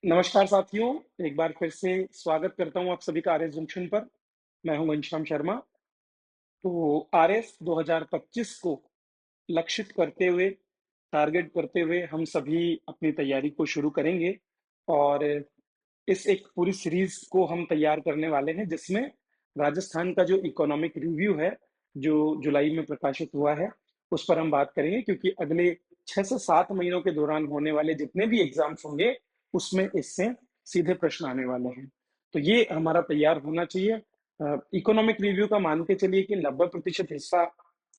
नमस्कार साथियों, एक बार फिर से स्वागत करता हूँ आप सभी का आरएस जंक्शन पर। मैं हूँ घनश्याम शर्मा। तो आरएस 2025 को लक्षित करते हुए, टारगेट करते हुए हम सभी अपनी तैयारी को शुरू करेंगे और इस एक पूरी सीरीज को हम तैयार करने वाले हैं जिसमें राजस्थान का जो इकोनॉमिक रिव्यू है, जो जुलाई में प्रकाशित हुआ है, उस पर हम बात करेंगे क्योंकि अगले 6 से 7 महीनों के दौरान होने वाले जितने भी एग्जाम्स होंगे उसमें इससे सीधे प्रश्न आने वाले हैं। तो ये हमारा तैयार होना चाहिए। इकोनॉमिक रिव्यू का मान के चलिए कि 90% हिस्सा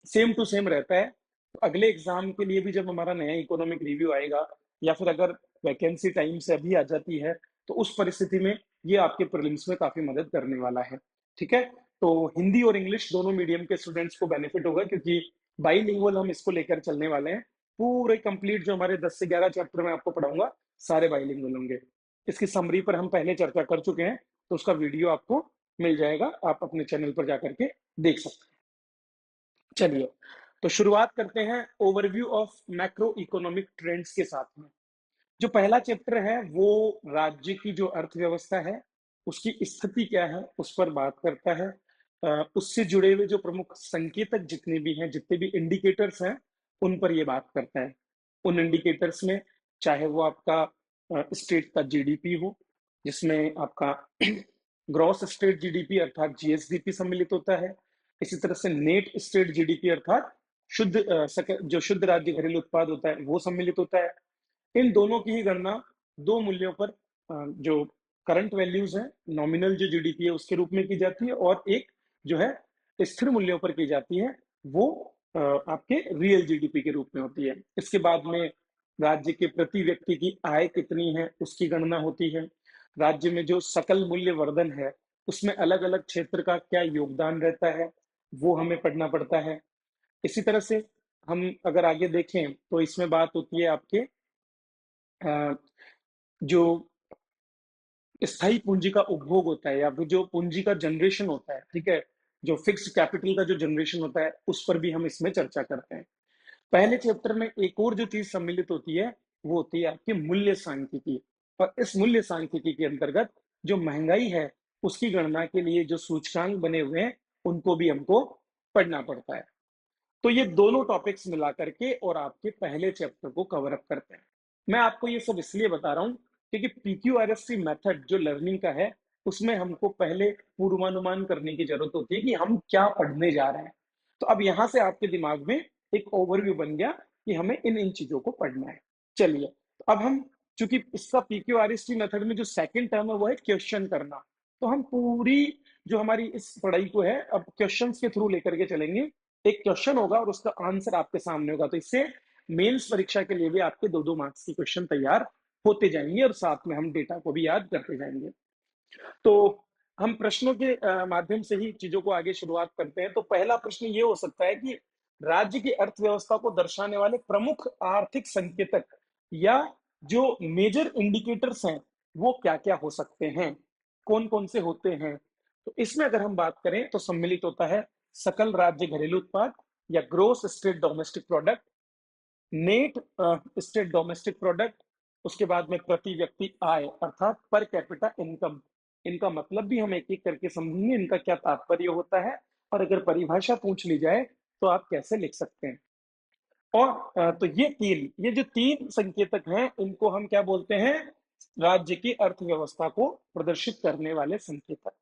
सेम टू सेम रहता है। तो अगले एग्जाम के लिए भी जब हमारा नया इकोनॉमिक रिव्यू आएगा या फिर अगर वैकेंसी टाइम से अभी आ जाती है तो उस परिस्थिति में ये आपके प्रीलिम्स में काफी मदद करने वाला है। ठीक है। तो हिंदी और इंग्लिश दोनों मीडियम के स्टूडेंट्स को बेनिफिट होगा क्योंकि बाईलिंगुअल हम इसको लेकर चलने वाले हैं। पूरे कंप्लीट जो हमारे 10 से 11 चैप्टर मैं आपको पढ़ाऊंगा सारे बाईलिंगुअल होंगे। इसकी समरी पर हम पहले चर्चा कर चुके हैं, तो उसका वीडियो आपको मिल जाएगा, आप अपने चैनल पर जाकर के देख सकते हैं। चलिए, तो शुरुआत करते हैं overview of macro economic trends के साथ में। जो पहला चैप्टर है वो राज्य की जो अर्थव्यवस्था है उसकी स्थिति क्या है उस पर बात करता है। उससे जुड़े हुए जो प्रमुख संकेतक जितने भी हैं, जितने भी इंडिकेटर्स हैं, उन पर ये बात करता है। उन इंडिकेटर्स में चाहे वो आपका स्टेट का जीडीपी हो, जिसमें आपका ग्रॉस स्टेट जीडीपी अर्थात जीएसडीपी सम्मिलित होता है। इसी तरह से नेट स्टेट जीडीपी अर्थात जो शुद्ध राज्य घरेलू उत्पाद होता है वो सम्मिलित होता है। इन दोनों की ही गणना दो मूल्यों पर, जो करंट वैल्यूज है, नॉमिनल जो जीडीपी है उसके रूप में की जाती है, और एक जो है स्थिर मूल्यों पर की जाती है, वो आपके रियल जीडीपी के रूप में होती है। इसके बाद में राज्य के प्रति व्यक्ति की आय कितनी है उसकी गणना होती है। राज्य में जो सकल मूल्य वर्धन है उसमें अलग अलग क्षेत्र का क्या योगदान रहता है वो हमें पढ़ना पड़ता है। इसी तरह से हम अगर आगे देखें तो इसमें बात होती है आपके जो स्थायी पूंजी का उपभोग होता है या फिर जो पूंजी का जनरेशन होता है, ठीक है, जो फिक्स्ड कैपिटल का जो जनरेशन होता है उस पर भी हम इसमें चर्चा करते हैं। पहले चैप्टर में एक और जो चीज सम्मिलित होती है वो होती है आपकी मूल्य सांख्यिकी। और इस मूल्य सांख्यिकी के अंतर्गत जो महंगाई है उसकी गणना के लिए जो सूचकांक बने हुए हैं उनको भी हमको पढ़ना पड़ता है। तो ये दोनों टॉपिक्स मिला करके और आपके पहले चैप्टर को कवर अप करते हैं। मैं आपको ये सब इसलिए बता रहा हूँ क्योंकि पीक्यूआरएससी मेथड जो लर्निंग का है उसमें हमको पहले पूर्वानुमान करने की जरूरत होती है कि हम क्या पढ़ने जा रहे हैं। तो अब यहां से आपके दिमाग में एक ओवरव्यू बन गया कि हमें इन इन चीजों को पढ़ना है। चलिए, तो अब हम, चूंकि इसका पीक्यूआरएससी मेथड में जो सेकंड टर्म है वो है क्वेश्चन करना, तो हम पूरी जो हमारी इस पढ़ाई को है अब क्वेश्चंस के थ्रू लेकर के चलेंगे। एक क्वेश्चन होगा और उसका आंसर आपके सामने होगा, तो इससे मेंस परीक्षा के लिए भी आपके 2-2 मार्क्स की क्वेश्चन तैयार होते जाएंगे और साथ में हम डेटा को भी याद करते जाएंगे। तो हम प्रश्नों के माध्यम से ही चीजों को आगे शुरुआत करते हैं। तो पहला प्रश्न ये हो सकता है कि राज्य की अर्थव्यवस्था को दर्शाने वाले प्रमुख आर्थिक संकेतक या जो मेजर इंडिकेटर्स हैं वो क्या क्या हो सकते हैं, कौन कौन से होते हैं। तो इसमें अगर हम बात करें तो सम्मिलित होता है सकल राज्य घरेलू उत्पाद या gross state domestic product, net state domestic product, उसके बाद में प्रति व्यक्ति आय अर्थात पर कैपिटा इनकम। इनका मतलब भी हम एक एक करके समझेंगे, इनका क्या तात्पर्य होता है और अगर परिभाषा पूछ ली जाए तो आप कैसे लिख सकते हैं। और तो ये जो तीन संकेतक हैं इनको हम क्या बोलते हैं, राज्य की अर्थव्यवस्था को प्रदर्शित करने वाले संकेतक।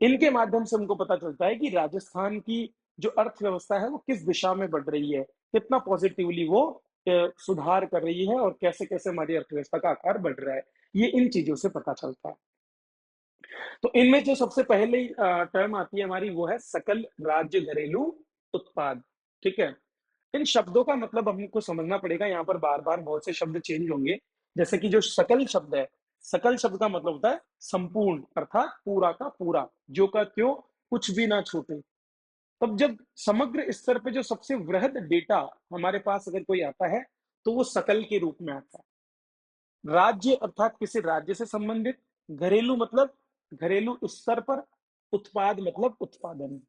इनके माध्यम से हमको पता चलता है कि राजस्थान की जो अर्थव्यवस्था है वो किस दिशा में बढ़ रही है, कितना पॉजिटिवली वो सुधार कर रही है और कैसे कैसे हमारी अर्थव्यवस्था का आकार बढ़ रहा है। ये इन चीजों से पता चलता है। तो इनमें जो सबसे पहले टर्म आती है हमारी वो है सकल राज्य घरेलू उत्पाद। ठीक है। इन शब्दों का मतलब हमको समझना पड़ेगा, यहाँ पर बार बार बहुत से शब्द चेंज होंगे। जैसे कि जो सकल शब्द है, सकल शब्द का मतलब होता है संपूर्ण अर्थात पूरा का पूरा, जो का त्यों, कुछ भी ना छूटे। तब जब समग्र स्तर पे जो सबसे वृहद डेटा हमारे पास अगर कोई आता है तो वो सकल के रूप में आता है। राज्य अर्थात किसी राज्य से संबंधित, घरेलू मतलब घरेलू स्तर पर, उत्पाद मतलब उत्पादन।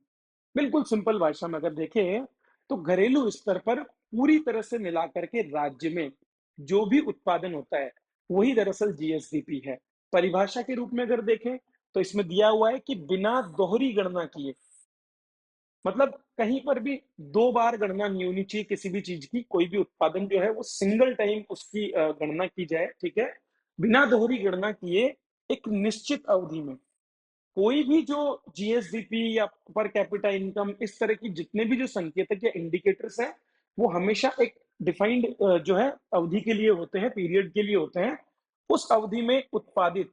बिल्कुल सिंपल भाषा में अगर देखें तो घरेलू स्तर पर पूरी तरह से मिलाकर के राज्य में जो भी उत्पादन होता है वही दरअसल जीएसडीपी है। परिभाषा के रूप में अगर देखें तो इसमें दिया हुआ है कि बिना दोहरी गणना किए, मतलब कहीं पर भी दो बार गणना नहीं होनी चाहिए किसी भी चीज की। कोई भी उत्पादन जो है वो सिंगल टाइम उसकी गणना की जाए, ठीक है, बिना दोहरी गणना किए, एक निश्चित अवधि में। कोई भी जो जीएसडीपी या पर कैपिटा इनकम, इस तरह की जितने भी जो संकेतक या इंडिकेटर्स हैं, वो हमेशा एक डिफाइंड जो है अवधि के लिए होते हैं, पीरियड के लिए होते हैं। उस अवधि में उत्पादित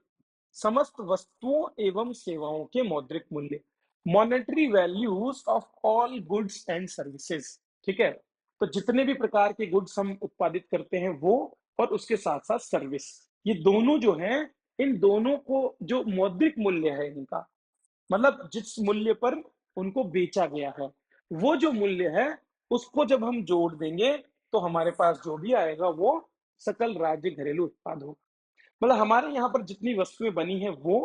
समस्त वस्तुओं एवं सेवाओं के मौद्रिक मूल्य, monetary values of all goods and services, ठीक है। तो जितने भी प्रकार के गुड्स हम उत्पादित करते हैं वो, और उसके साथ साथ सर्विस, ये दोनों जो हैं, इन दोनों को जो मौद्रिक मूल्य है इनका, मतलब जिस मूल्य पर उनको बेचा गया है, वो जो मूल्य है उसको जब हम जोड़ देंगे तो हमारे पास जो भी आएगा वो सकल राज्य घरेलू उत्पाद होगा। मतलब हमारे यहाँ पर जितनी वस्तुएं बनी है वो,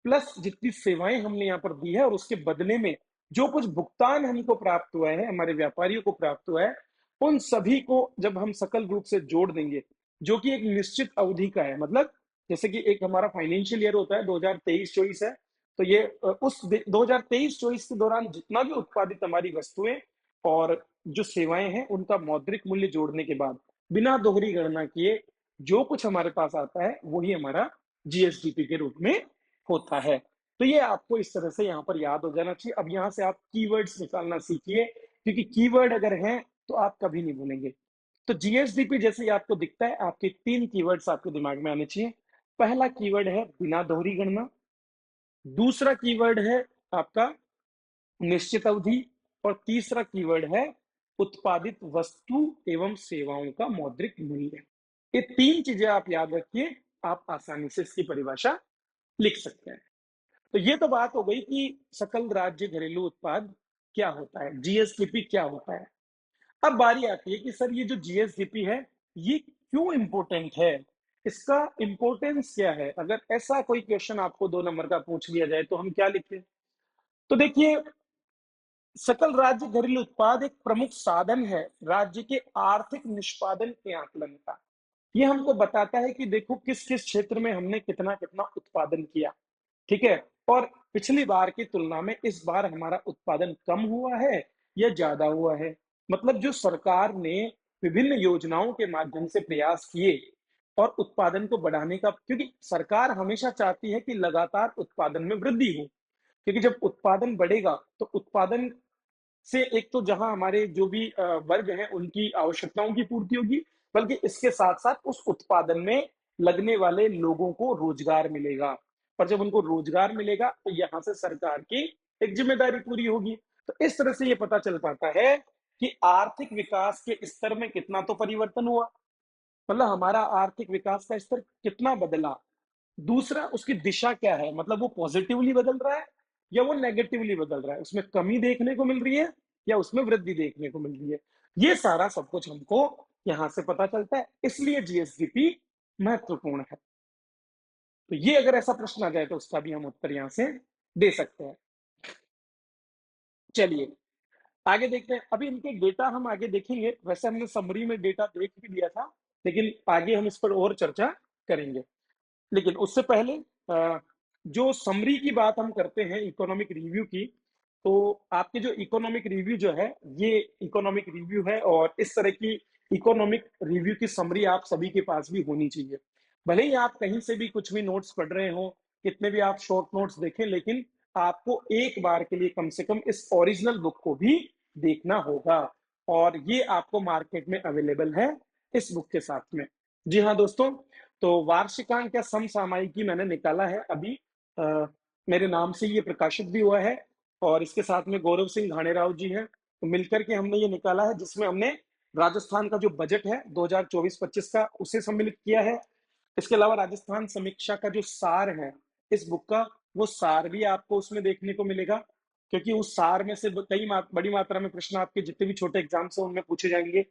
प्लस जितनी सेवाएं हमने यहाँ पर दी है, और उसके बदले में जो कुछ भुगतान हमको प्राप्त हुआ है, हमारे व्यापारियों को प्राप्त हुआ है, उन सभी को जब हम सकल रूप से जोड़ देंगे, जो कि एक निश्चित अवधि का है, मतलब जैसे कि एक हमारा फाइनेंशियल ईयर होता है 2023-24 है, तो ये उस 2023-24 के दौरान जितना भी उत्पादित हमारी वस्तुएं और जो सेवाएं हैं उनका मौद्रिक मूल्य जोड़ने के बाद, बिना दोहरी गणना किए, जो कुछ हमारे पास आता है वही हमारा जीएसडीपी के रूप में होता है। तो ये आपको इस तरह से यहाँ पर याद हो जाना चाहिए। अब यहाँ से आप कीवर्ड्स निकालना सीखिए, क्योंकि कीवर्ड अगर हैं तो आप कभी नहीं भूलेंगे। तो जीएसडीपी जैसे ही आपको दिखता है, आपके 3 कीवर्ड्स आपके दिमाग में आने चाहिए। पहला कीवर्ड है बिना दोहरी गणना, दूसरा कीवर्ड है आपका निश्चित अवधि, और तीसरा कीवर्ड है उत्पादित वस्तु एवं सेवाओं का मौद्रिक मूल्य। ये 3 चीजें आप याद रखिए, आप आसानी से इसकी परिभाषा लिख सकते हैं। तो ये तो बात हो गई कि सकल राज्य घरेलू उत्पाद क्या होता है, जीएसडीपी क्या होता है। अब बारी आती है कि सर ये जो जीएसडीपी है ये क्यों इंपॉर्टेंट है, इसका इंपॉर्टेंस क्या है। अगर ऐसा कोई क्वेश्चन आपको 2 नंबर का पूछ लिया जाए तो हम क्या लिखें। तो देखिए, सकल राज्य घरेलू उत्पाद एक प्रमुख साधन है राज्य के आर्थिक निष्पादन के आकलन का। ये हमको बताता है कि देखो किस किस क्षेत्र में हमने कितना कितना उत्पादन किया, ठीक है, और पिछली बार की तुलना में इस बार हमारा उत्पादन कम हुआ है या ज्यादा हुआ है। मतलब जो सरकार ने विभिन्न योजनाओं के माध्यम से प्रयास किए और उत्पादन को बढ़ाने का, क्योंकि सरकार हमेशा चाहती है कि लगातार उत्पादन में वृद्धि हो, क्योंकि जब उत्पादन बढ़ेगा तो उत्पादन से एक तो जहां हमारे जो भी वर्ग हैं उनकी आवश्यकताओं की पूर्ति होगी, बल्कि इसके साथ साथ उस उत्पादन में लगने वाले लोगों को रोजगार मिलेगा, और जब उनको रोजगार मिलेगा तो यहाँ से सरकार की एक जिम्मेदारी पूरी होगी। तो इस तरह से ये पता चल पाता है कि आर्थिक विकास के स्तर में कितना तो परिवर्तन हुआ, मतलब हमारा आर्थिक विकास का स्तर कितना बदला। दूसरा, उसकी दिशा क्या है, मतलब वो पॉजिटिवली बदल रहा है या वो नेगेटिवली बदल रहा है, उसमें कमी देखने को मिल रही है या उसमें वृद्धि देखने को मिल रही है। ये सारा सब कुछ हमको यहां से पता चलता है, इसलिए जीएसडीपी महत्वपूर्ण है। तो ये अगर ऐसा प्रश्न आ जाए तो उसका भी हम उत्तर यहां से दे सकते हैं। चलिए आगे देखते हैं। अभी इनके डेटा हम आगे देखेंगे, वैसे हमने समरी में डेटा देख भी लिया था, लेकिन आगे हम इस पर और चर्चा करेंगे। लेकिन उससे पहले जो समरी की बात हम करते हैं इकोनॉमिक रिव्यू की, तो आपके जो इकोनॉमिक रिव्यू जो है ये इकोनॉमिक रिव्यू है, और इस तरह की इकोनॉमिक रिव्यू की समरी आप सभी के पास भी होनी चाहिए। भले ही आप कहीं से भी कुछ भी नोट्स पढ़ रहे हो, कितने भी आप शॉर्ट नोट्स देखें, लेकिन आपको एक बार के लिए कम से कम इस ओरिजिनल बुक को भी देखना होगा, और ये आपको मार्केट में अवेलेबल है इस बुक के साथ में। जी हाँ दोस्तों, तो वार्षिकांक या समसामयिकी मैंने निकाला है अभी, मेरे नाम से ये प्रकाशित भी हुआ है, और इसके साथ में गौरव सिंह घाणेराव जी हैं, तो मिलकर के हमने ये निकाला है, जिसमें हमने राजस्थान का जो बजट है 2024-25 का उसे सम्मिलित किया है। इसके अलावा राजस्थान समीक्षा का जो सार है इस बुक का, वो सार भी आपको उसमें देखने को मिलेगा, क्योंकि उस सार में से बड़ी मात्रा में प्रश्न आपके जितने भी छोटे एग्जाम्स हैं उनमें पूछे जाएंगे।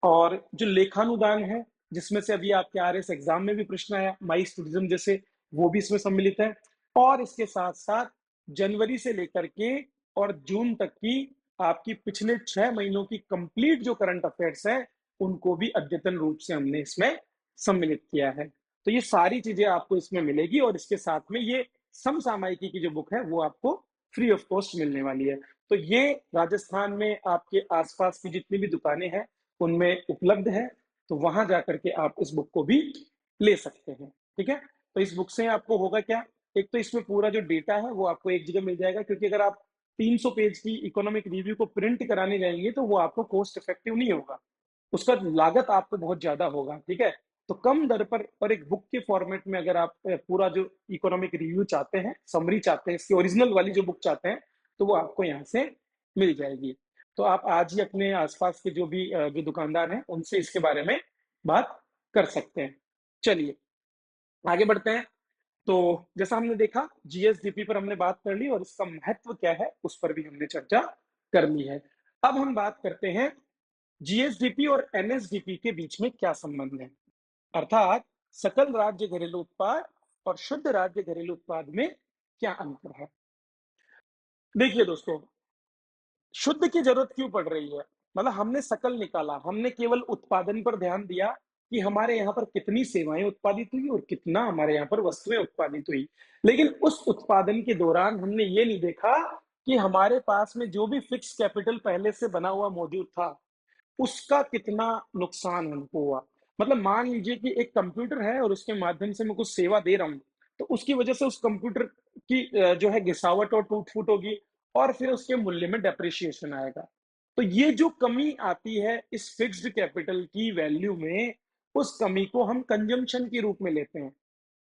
और जो लेखानुदान है, जिसमें से अभी आपके आरएस एग्जाम में भी प्रश्न आया, माइस टूरिज्म जैसे, वो भी इसमें सम्मिलित है। और इसके साथ साथ जनवरी से लेकर के और जून तक की आपकी पिछले 6 महीनों की कंप्लीट जो करंट अफेयर्स है उनको भी अद्यतन रूप से हमने इसमें सम्मिलित किया है। तो ये सारी चीजें आपको इसमें मिलेगी और इसके साथ में ये समसामयिकी की जो बुक है वो आपको फ्री ऑफ कॉस्ट मिलने वाली है। तो ये राजस्थान में आपके आसपास की जितनी भी दुकानें हैं उनमें उपलब्ध है, तो वहां जाकर के आप इस बुक को भी ले सकते हैं। ठीक है, तो इस बुक से आपको होगा क्या, एक तो इसमें पूरा जो डेटा है वो आपको एक जगह मिल जाएगा, क्योंकि अगर आप 300 पेज की इकोनॉमिक रिव्यू को प्रिंट कराने जाएंगे तो वो आपको कॉस्ट इफेक्टिव नहीं होगा, उसका लागत आपको बहुत ज्यादा होगा। ठीक है, तो कम दर पर और एक बुक के फॉर्मेट में अगर आप पूरा जो इकोनॉमिक रिव्यू चाहते हैं, समरी चाहते हैं, इसकी ओरिजिनल वाली जो बुक चाहते हैं, तो वो आपको यहाँ से मिल जाएगी। तो आप आज ही अपने आसपास के जो भी जो दुकानदार हैं उनसे इसके बारे में बात कर सकते हैं। चलिए आगे बढ़ते हैं। तो जैसा हमने देखा जीएसडीपी पर हमने बात कर ली और इसका महत्व क्या है उस पर भी हमने चर्चा कर ली है। अब हम बात करते हैं जीएसडीपी और एनएसडीपी के बीच में क्या संबंध है, अर्थात सकल राज्य घरेलू उत्पाद और शुद्ध राज्य घरेलू उत्पाद में क्या अंतर है। देखिए दोस्तों, शुद्ध की जरूरत क्यों पड़ रही है, मतलब हमने सकल निकाला, हमने केवल उत्पादन पर ध्यान दिया कि हमारे यहाँ पर कितनी सेवाएं उत्पादित हुई और कितना हमारे यहाँ पर वस्तुएं उत्पादित हुई, लेकिन उस उत्पादन के दौरान हमने ये नहीं देखा कि हमारे पास में जो भी फिक्स कैपिटल पहले से बना हुआ मौजूद था उसका कितना नुकसान हमको हुआ। मतलब मान लीजिए कि एक कंप्यूटर है और उसके माध्यम से मैं कुछ सेवा दे रहा हूँ, तो उसकी वजह से उस कंप्यूटर की जो है घिसावट और टूट फूट होगी और फिर उसके मूल्य में डेप्रिसिएशन आएगा। तो ये जो कमी आती है इस फिक्स्ड कैपिटल की वैल्यू में, उस कमी को हम कंजम्पशन के रूप में लेते हैं।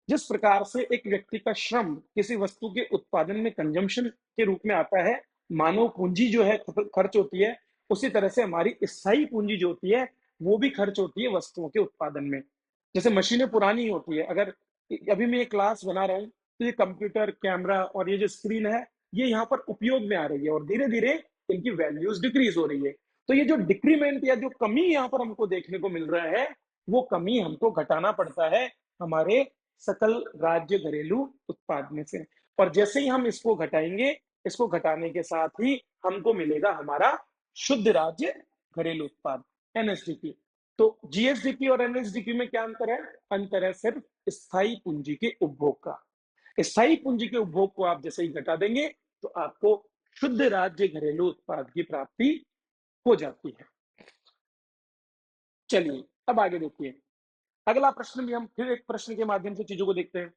जिस प्रकार से एक व्यक्ति का श्रम किसी वस्तु के उत्पादन में कंजम्पशन के रूप में आता है, मानव पूंजी जो है खर्च होती है, उसी तरह से हमारी स्थायी पूंजी जो होती है वो भी खर्च होती है वस्तुओं के उत्पादन में। जैसे मशीनें पुरानी होती है, अगर अभी मैं ये क्लास बना रहा हूँ तो ये कंप्यूटर, कैमरा और ये जो स्क्रीन है ये यहाँ पर उपयोग में आ रही है और धीरे धीरे इनकी वैल्यूज डिक्रीज हो रही है। तो ये जो डिक्रीमेंट या जो कमी यहाँ पर हमको देखने को मिल रहा है, वो कमी हमको घटाना पड़ता है हमारे सकल राज्य घरेलू उत्पाद में से। और जैसे ही हम इसको घटाएंगे, इसको घटाने के साथ ही हमको मिलेगा हमारा शुद्ध राज्य घरेलू उत्पाद, एनएसडीपी। तो जीएसडीपी और एनएसडीपी में क्या अंतर है, अंतर है सिर्फ स्थायी पूंजी के उपभोग का। स्थायी पूंजी के उपभोग को आप जैसे ही घटा देंगे तो आपको शुद्ध राज्य घरेलू उत्पाद की प्राप्ति हो जाती है। चलिए अब आगे देखिए, अगला प्रश्न भी हम फिर एक प्रश्न के माध्यम से चीजों को देखते हैं।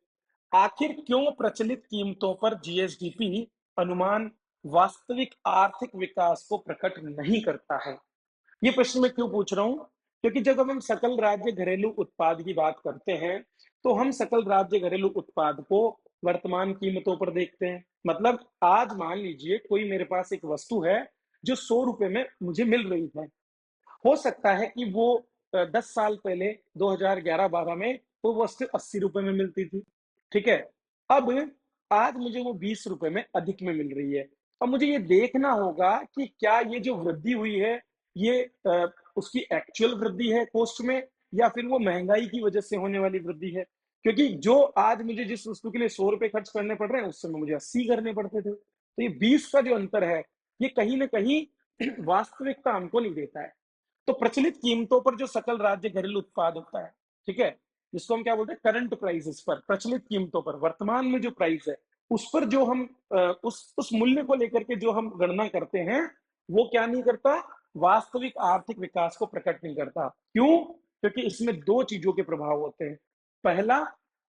आखिर क्यों प्रचलित कीमतों पर जीएसडीपी अनुमान वास्तविक आर्थिक विकास को प्रकट नहीं करता है। ये प्रश्न मैं क्यों पूछ रहा हूं, क्योंकि जब हम सकल राज्य घरेलू उत्पाद की बात करते हैं तो हम सकल राज्य घरेलू उत्पाद को वर्तमान कीमतों पर देखते हैं। मतलब आज मान लीजिए कोई मेरे पास एक वस्तु है जो 100 रुपए में मुझे मिल रही है, हो सकता है कि वो 10 साल पहले 2011-12 में वो वस्तु 80 रुपए में मिलती थी। ठीक है, अब आज मुझे वो 20 रुपए में अधिक में मिल रही है। अब मुझे ये देखना होगा कि क्या ये जो वृद्धि हुई है ये उसकी एक्चुअल वृद्धि है कॉस्ट में, या फिर वो महंगाई की वजह से होने वाली वृद्धि है। क्योंकि जो आज मुझे जिस वस्तु के लिए 100 रुपए खर्च करने पड़ रहे हैं उस समय मुझे 80 करने पड़ते थे। तो ये 20 का जो अंतर है ये कहीं ना कहीं वास्तविकता हमको नहीं देता है। तो प्रचलित कीमतों पर जो सकल राज्य घरेलू उत्पाद होता है, ठीक है, जिसको हम क्या बोलते हैं करंट प्राइसेस पर, प्रचलित कीमतों पर, वर्तमान में जो प्राइस है उस पर जो हम उस मूल्य को लेकर के जो हम गणना करते हैं वो क्या नहीं करता, वास्तविक आर्थिक विकास को प्रकट नहीं करता। क्यों, क्योंकि इसमें दो चीजों के प्रभाव होते हैं। पहला,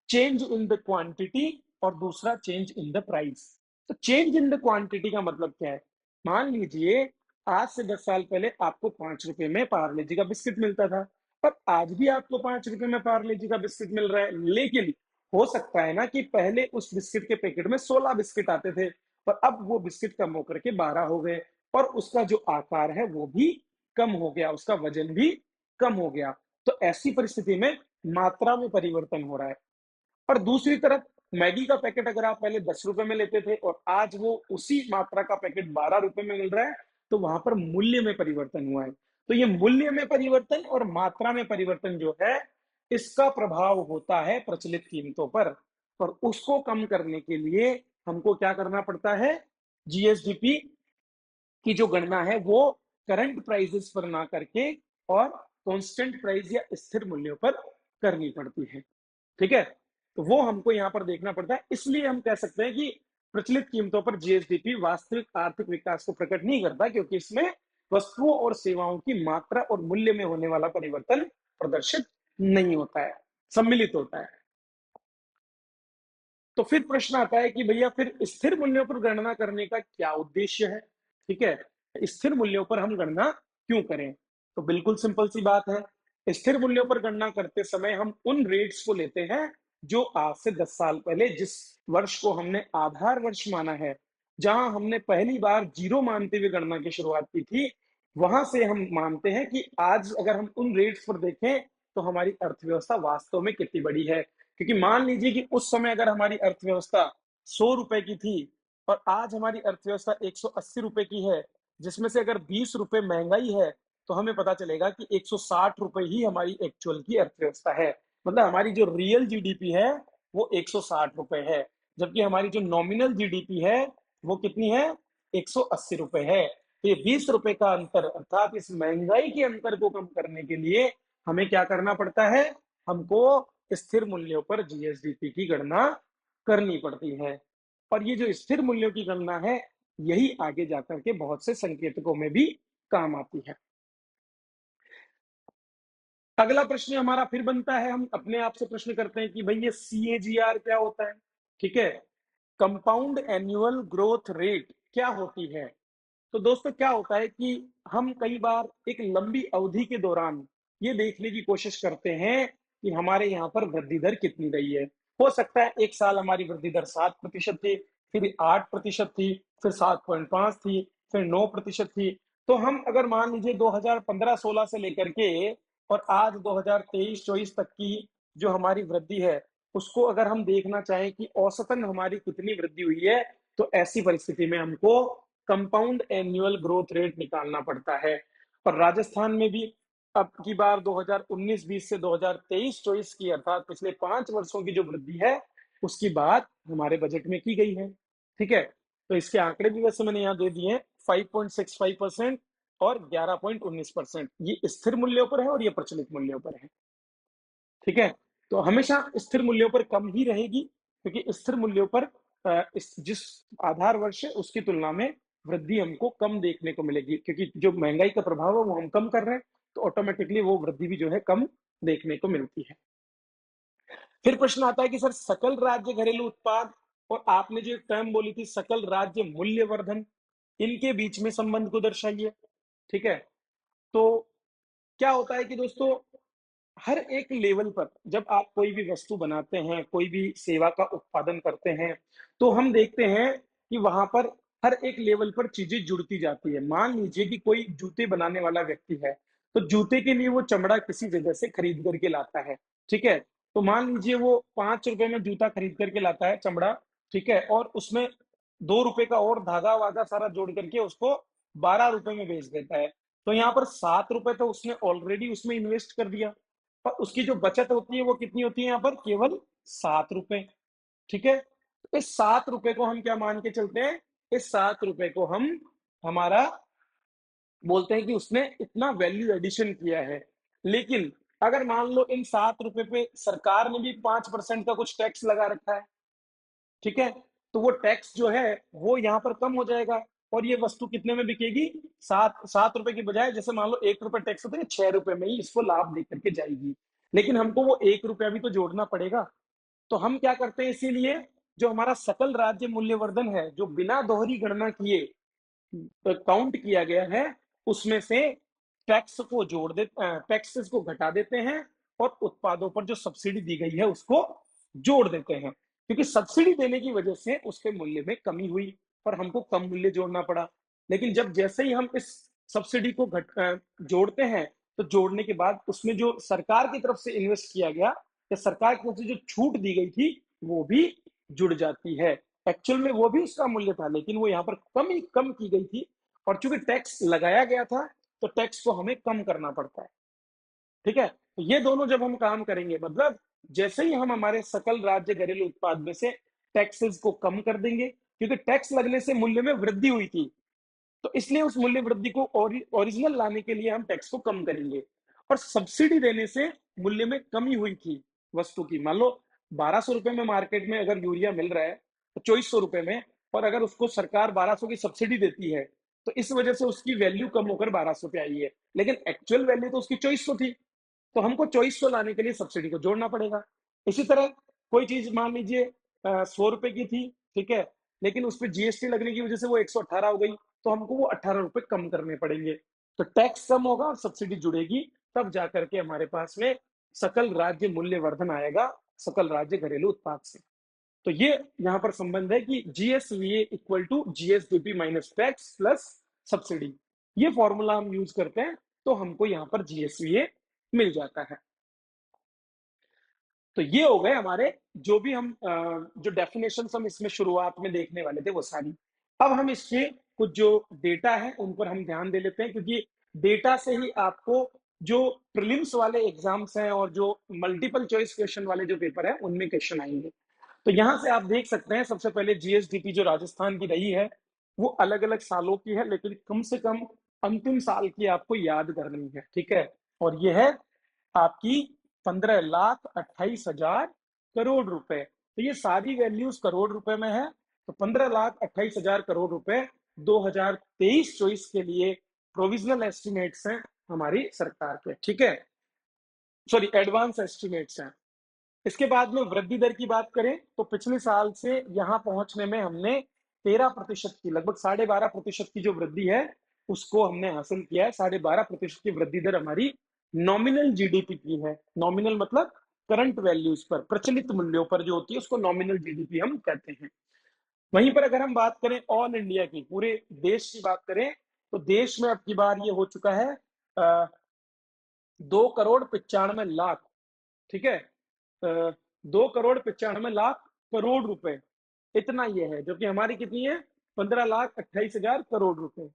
चेंज इन द क्वांटिटी, और दूसरा चेंज इन द प्राइस। तो चेंज इन द क्वांटिटी का मतलब क्या है, मान लीजिए आज से 10 साल पहले आपको 5 रुपए में पार्ले जी का बिस्किट मिलता था, पर आज भी आपको 5 रुपए में पार्ले जी का बिस्किट मिल रहा है, लेकिन हो सकता है ना कि पहले उस बिस्किट के पैकेट में 16 बिस्किट आते थे, पर अब वो बिस्किट कम होकर के 12 हो गए और उसका जो आकार है वो भी कम हो गया, उसका वजन भी कम हो गया। तो ऐसी परिस्थिति में मात्रा में परिवर्तन हो रहा है। और दूसरी तरफ मैगी का पैकेट अगर आप पहले 10 रुपए में लेते थे और आज वो उसी मात्रा का पैकेट 12 रुपए में मिल रहा है, तो वहां पर मूल्य में परिवर्तन हुआ है। तो ये मूल्य में परिवर्तन और मात्रा में परिवर्तन जो है इसका प्रभाव होता है प्रचलित कीमतों पर। और उसको कम करने के लिए हमको क्या करना पड़ता है, जीएसडीपी की जो गणना है वो करंट प्राइसेस पर ना करके और कांस्टेंट प्राइस या स्थिर मूल्यों पर करनी पड़ती है। ठीक है? तो वो हमको यहाँ पर देखना पड़ता है। इसलिए हम कह सकते हैं कि प्रचलित कीमतों पर जीएसडीपी वास्तविक आर्थिक विकास को प्रकट नहीं करता, क्योंकि इसमें वस्तुओं और सेवाओं की मात्रा और मूल्य में होने वाला परिवर्तन प्रदर्शित नहीं होता है, सम्मिलित होता है। तो फिर प्रश्न आता है कि भैया फिर स्थिर मूल्यों पर गणना करने का क्या उद्देश्य है? ठीक है? स्थिर मूल्यों पर हम गणना क्यों करें? तो बिल्कुल सिंपल सी बात है। स्थिर मूल्यों पर गणना करते समय हम उन रेट्स को लेते हैं जो आज से 10 साल पहले जिस वर्ष को हमने आधार वर्ष माना है, जहां हमने पहली बार जीरो मानते हुए गणना की शुरुआत की थी, वहां से हम मानते हैं कि आज अगर हम उन रेट्स पर देखें तो हमारी अर्थव्यवस्था वास्तव में कितनी बड़ी है। क्योंकि मान लीजिए कि उस समय अगर हमारी अर्थव्यवस्था 100 रुपए की थी और आज हमारी अर्थव्यवस्था 180 रुपए की है, जिसमें से अगर 20 रुपए महंगाई है, तो हमें पता चलेगा कि 160 रुपए ही हमारी एक्चुअल की अर्थव्यवस्था है। मतलब हमारी जो रियल जीडीपी है वो 160 रुपए है, जबकि हमारी जो नॉमिनल जीडीपी है वो कितनी है, 180 रुपए है। तो ये 20 रुपए का अंतर, अर्थात इस महंगाई के अंतर को कम करने के लिए हमें क्या करना पड़ता है, हमको स्थिर मूल्यों पर जीएसडीपी की गणना करनी पड़ती है। और ये जो स्थिर मूल्यों की गणना है, यही आगे जाकर के बहुत से संकेतकों में भी काम आती है। अगला प्रश्न हमारा फिर बनता है, हम अपने आप से प्रश्न करते हैं कि भाई ये सीएजीआर क्या होता है? ठीक है, कंपाउंड एनुअल ग्रोथ रेट क्या होती है? तो दोस्तों क्या होता है कि हम कई बार एक लंबी अवधि के दौरान ये देखने की कोशिश करते हैं कि हमारे यहाँ पर वृद्धि दर कितनी रही है। हो सकता है एक साल हमारी वृद्धि दर 7% थी, फिर 8% थी, फिर 7.5 थी, फिर 9% थी। तो हम अगर मान लीजिए 2015-16 से लेकर के और आज 2023-24 तक की जो हमारी वृद्धि है, उसको अगर हम देखना चाहें कि औसतन हमारी कितनी वृद्धि हुई है, तो ऐसी परिस्थिति में हमको कंपाउंड एनुअल ग्रोथ रेट निकालना पड़ता है। और राजस्थान में भी अब की बार 2019-20 से 2023-24 की, अर्थात पिछले 5 वर्षों की जो वृद्धि है, उसकी बात हमारे बजट में की गई है। ठीक है, तो इसके आंकड़े भी वैसे मैंने यहाँ दे दिए हैं, 5.65% और 11.19%। ये स्थिर मूल्यों पर है और ये प्रचलित मूल्यों पर है। ठीक है, तो हमेशा स्थिर मूल्यों पर कम ही रहेगी, क्योंकि स्थिर मूल्यों पर जिस आधार वर्ष है उसकी तुलना में वृद्धि हमको कम देखने को मिलेगी, क्योंकि जो महंगाई का प्रभाव है वो हम कम कर रहे हैं, तो ऑटोमेटिकली वो वृद्धि भी जो है कम देखने को मिलती है। फिर प्रश्न आता है कि सर सकल राज्य घरेलू उत्पाद और आपने जो टर्म बोली थी सकल राज्य मूल्यवर्धन, इनके बीच में संबंध को दर्शाइए। ठीक है, तो क्या होता है कि दोस्तों हर एक लेवल पर जब आप कोई भी वस्तु बनाते हैं, कोई भी सेवा का उत्पादन करते हैं, तो हम देखते हैं कि वहां पर हर एक लेवल पर चीजें जुड़ती जाती है। मान लीजिए कि कोई जूते बनाने वाला व्यक्ति है, तो जूते के लिए वो चमड़ा किसी जगह से खरीद करके लाता है। ठीक है, तो मान लीजिए वो 5 रुपए में जूता खरीद करके लाता है चमड़ा। ठीक है, और उसमें 2 रुपए का और धागा वागा सारा जोड़ करके उसको 12 रुपए में बेच देता है। तो यहाँ पर 7 रुपए तो उसने ऑलरेडी उसमें इन्वेस्ट कर दिया, और उसकी जो बचत होती है वो कितनी होती है यहाँ पर, केवल 7 रुपए। ठीक है, तो इस 7 रुपए को हम क्या मान के चलते हैं, इस 7 रुपए को हम हमारा बोलते हैं कि उसने इतना वैल्यू एडिशन किया है। लेकिन अगर मान लो इन 7 रुपए पे सरकार ने भी 5% का कुछ टैक्स लगा रखा है, ठीक है, तो वो टैक्स जो है वो यहाँ पर कम हो जाएगा, और ये वस्तु कितने में बिकेगी, 7 रुपए की बजाय जैसे मान लो 1 रुपए टैक्स होता है, 6 रुपए में ही इसको लाभ देकर के जाएगी। लेकिन हमको वो 1 रुपया भी तो जोड़ना पड़ेगा। तो हम क्या करते हैं, इसीलिए जो हमारा सकल राज्य मूल्यवर्धन है, जो बिना दोहरी गणना किए काउंट किया गया है, उसमें से टैक्स को जोड़ दे, टैक्सेस को घटा देते हैं, और उत्पादों पर जो सब्सिडी दी गई है उसको जोड़ देते हैं, क्योंकि सब्सिडी देने की वजह से उसके मूल्य में कमी हुई और हमको कम मूल्य जोड़ना पड़ा। लेकिन जब जैसे ही हम इस सब्सिडी को जोड़ते हैं, तो जोड़ने के बाद उसमें जो सरकार की तरफ से इन्वेस्ट किया गया या सरकार की तरफ से जो छूट दी गई थी, वो भी जुड़ जाती है। एक्चुअल में वो भी उसका मूल्य था, लेकिन वो यहाँ पर कम की गई थी, और चूंकि टैक्स लगाया गया था, तो टैक्स को हमें कम करना पड़ता है। ठीक है, तो ये दोनों जब हम काम करेंगे, मतलब जैसे ही हम हमारे सकल राज्य घरेलू उत्पाद में से टैक्सेस को कम कर देंगे, क्योंकि टैक्स लगने से मूल्य में वृद्धि हुई थी, तो इसलिए उस मूल्य वृद्धि को ओरिजिनल लाने के लिए हम टैक्स को कम करेंगे, और सब्सिडी देने से मूल्य में कमी हुई थी, वस्तु की। मान लो 1200 रुपए में मार्केट में अगर यूरिया मिल रहा है तो 2400 रुपए में, और अगर उसको सरकार 1200 की सब्सिडी देती है तो इस वजह से उसकी वैल्यू कम होकर 1200 पे आई है, लेकिन एक्चुअल वैल्यू तो उसकी 2400 थी। तो हमको 2400 लाने के लिए सब्सिडी को जोड़ना पड़ेगा। इसी तरह कोई चीज मान लीजिए 100 रुपए की थी, ठीक है, लेकिन उस पर जीएसटी लगने की वजह से वो 118 हो गई, तो हमको वो 18 रुपए कम करने पड़ेंगे। तो टैक्स कम होगा और सब्सिडी जुड़ेगी, तब जाकर के हमारे पास में सकल राज्य मूल्यवर्धन आएगा, सकल राज्य घरेलू उत्पाद से। तो ये यहाँ पर संबंध है कि GSVA equal to GSDP minus tax plus subsidy. ये फॉर्मूला हम यूज करते हैं तो हमको यहाँ पर जीएसवीए मिल जाता है। तो ये हो गए हमारे जो भी हम जो डेफिनेशन हम इसमें शुरुआत में देखने वाले थे वो सारी। अब हम इसके कुछ जो डेटा है उन पर हम ध्यान दे लेते हैं, क्योंकि डेटा से ही आपको जो प्रीलिम्स वाले एग्जाम्स हैं और जो मल्टीपल चॉइस क्वेश्चन वाले जो पेपर है उनमें क्वेश्चन आएंगे। तो यहां से आप देख सकते हैं, सबसे पहले जीएसडीपी जो राजस्थान की रही है वो अलग अलग सालों की है, लेकिन कम से कम अंतिम साल की आपको याद करनी है, ठीक है। और ये है आपकी 15,28,000 करोड़ रुपए। तो ये सारी वैल्यूज करोड़ रुपए में है। तो 15,28,000 करोड़ रुपए 2023-24 के लिए प्रोविजनल एस्टिमेट्स हैं हमारी सरकार के, ठीक है, सॉरी एडवांस एस्टिमेट्स हैं। इसके बाद में वृद्धि दर की बात करें तो पिछले साल से यहां पहुंचने में हमने 13% की, लगभग 12.5% की जो वृद्धि है उसको हमने हासिल किया है। 12.5% की वृद्धि दर हमारी नॉमिनल जीडीपी की है। नॉमिनल मतलब करंट वैल्यूज पर, प्रचलित मूल्यों पर जो होती है उसको नॉमिनल जीडीपी हम कहते हैं। वहीं पर अगर हम बात करें ऑल इंडिया की, पूरे देश की बात करें, तो देश में अब की बार ये हो चुका है 2,95,00,000, ठीक है, 2,95,00,000 करोड़ रुपए, इतना ये है, जो कि हमारी कितनी है 15,28,000 करोड़ रुपए।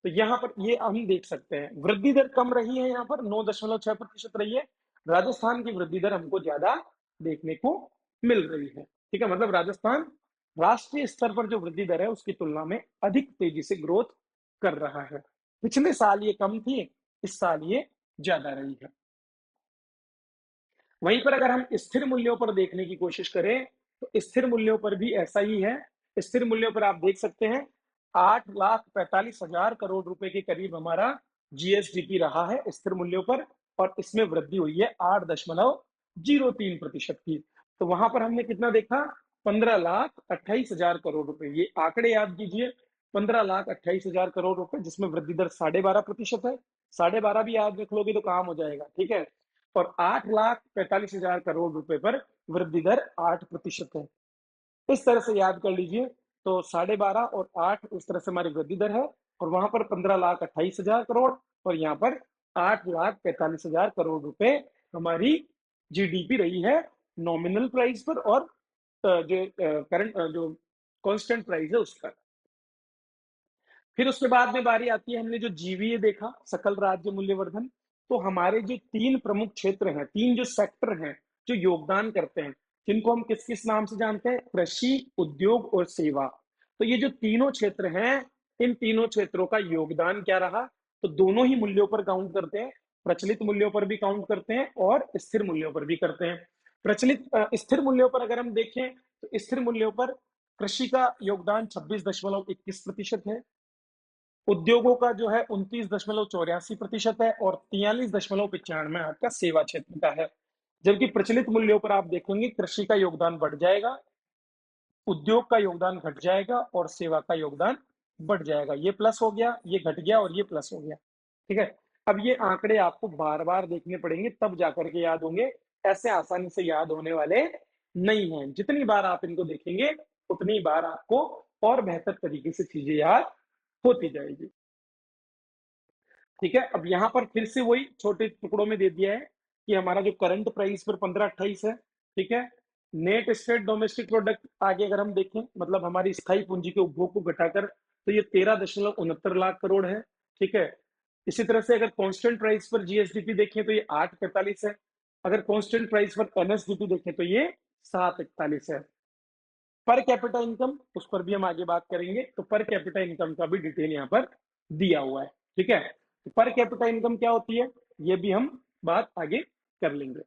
तो यहाँ पर ये हम देख सकते हैं वृद्धि दर कम रही है, यहाँ पर 9.6% रही है। राजस्थान की वृद्धि दर हमको ज्यादा देखने को मिल रही है, ठीक है, मतलब राजस्थान राष्ट्रीय स्तर पर जो वृद्धि दर है उसकी तुलना में अधिक तेजी से ग्रोथ कर रहा है। पिछले साल ये कम थी, इस साल ये ज्यादा रही है। वहीं पर अगर हम स्थिर मूल्यों पर देखने की कोशिश करें तो स्थिर मूल्यों पर भी ऐसा ही है। स्थिर मूल्यों पर आप देख सकते हैं 8,45,000 करोड़ रुपए के करीब हमारा जीएसडीपी रहा है स्थिर मूल्यों पर, और इसमें वृद्धि हुई है 8.03% की। तो वहां पर हमने कितना देखा 15,28,000 करोड़ रुपए, ये आंकड़े याद कीजिए, 15,28,000 करोड़ रुपए, जिसमें वृद्धि दर 12.5% है। 12.5 भी याद रख लोगे तो काम हो जाएगा, ठीक है। और 8,45,000 करोड़ रुपए पर वृद्धि दर 8% है। इस तरह से याद कर लीजिए। तो 12.5 और 8 इस तरह से हमारी वृद्धि दर है, और वहां पर 15,28,000 करोड़, और यहाँ पर 8,45,000 करोड़ रुपए हमारी जीडीपी रही है नॉमिनल प्राइस पर, और जो करंट जो कांस्टेंट प्राइस है उस पर। फिर उसके बाद में बारी आती है, हमने जो जीवीए देखा, सकल राज्य मूल्यवर्धन। तो हमारे जो तीन प्रमुख क्षेत्र हैं, तीन जो सेक्टर हैं जो योगदान करते हैं, जिनको हम किस किस नाम से जानते हैं, कृषि, उद्योग और सेवा। तो ये जो तीनों क्षेत्र हैं, इन तीनों क्षेत्रों का योगदान क्या रहा, तो दोनों ही मूल्यों पर काउंट करते हैं। प्रचलित मूल्यों पर भी काउंट करते हैं और स्थिर मूल्यों पर भी करते हैं। प्रचलित स्थिर मूल्यों पर अगर हम देखें तो स्थिर मूल्यों पर कृषि का योगदान 26.21% है, उद्योगों का जो है 29.84% है, और 43.95 आपका सेवा क्षेत्र का है। जबकि प्रचलित मूल्यों पर आप देखेंगे कृषि का योगदान बढ़ जाएगा, उद्योग का योगदान घट जाएगा और सेवा का योगदान बढ़ जाएगा। ये प्लस हो गया, ये घट गया और ये प्लस हो गया, ठीक है। अब ये आंकड़े आपको बार बार देखने पड़ेंगे तब जाकर के याद होंगे, ऐसे आसानी से याद होने वाले नहीं है। जितनी बार आप इनको देखेंगे उतनी बार आपको और बेहतर तरीके से चीजें याद होती जाएगी, ठीक है। अब यहाँ पर फिर से वही छोटे टुकड़ों में दे दिया है कि हमारा जो करंट प्राइस पर 1528 है, ठीक है। नेट स्टेट डोमेस्टिक प्रोडक्ट आगे अगर हम देखें, मतलब हमारी स्थायी पूंजी के उपभोग को घटाकर, तो ये 13.69 लाख करोड़ है, ठीक है। इसी तरह से अगर कांस्टेंट प्राइस पर जीएसडीपी देखें तो ये 8.45 है। अगर कांस्टेंट प्राइस पर एनएसडीपी देखें तो ये 7.41 है। पर कैपिटा इनकम, उस पर भी हम आगे बात करेंगे, तो पर कैपिटा इनकम का भी डिटेल यहाँ पर दिया हुआ है, ठीक है। तो पर कैपिटा इनकम क्या होती है ये भी हम बात आगे कर लेंगे।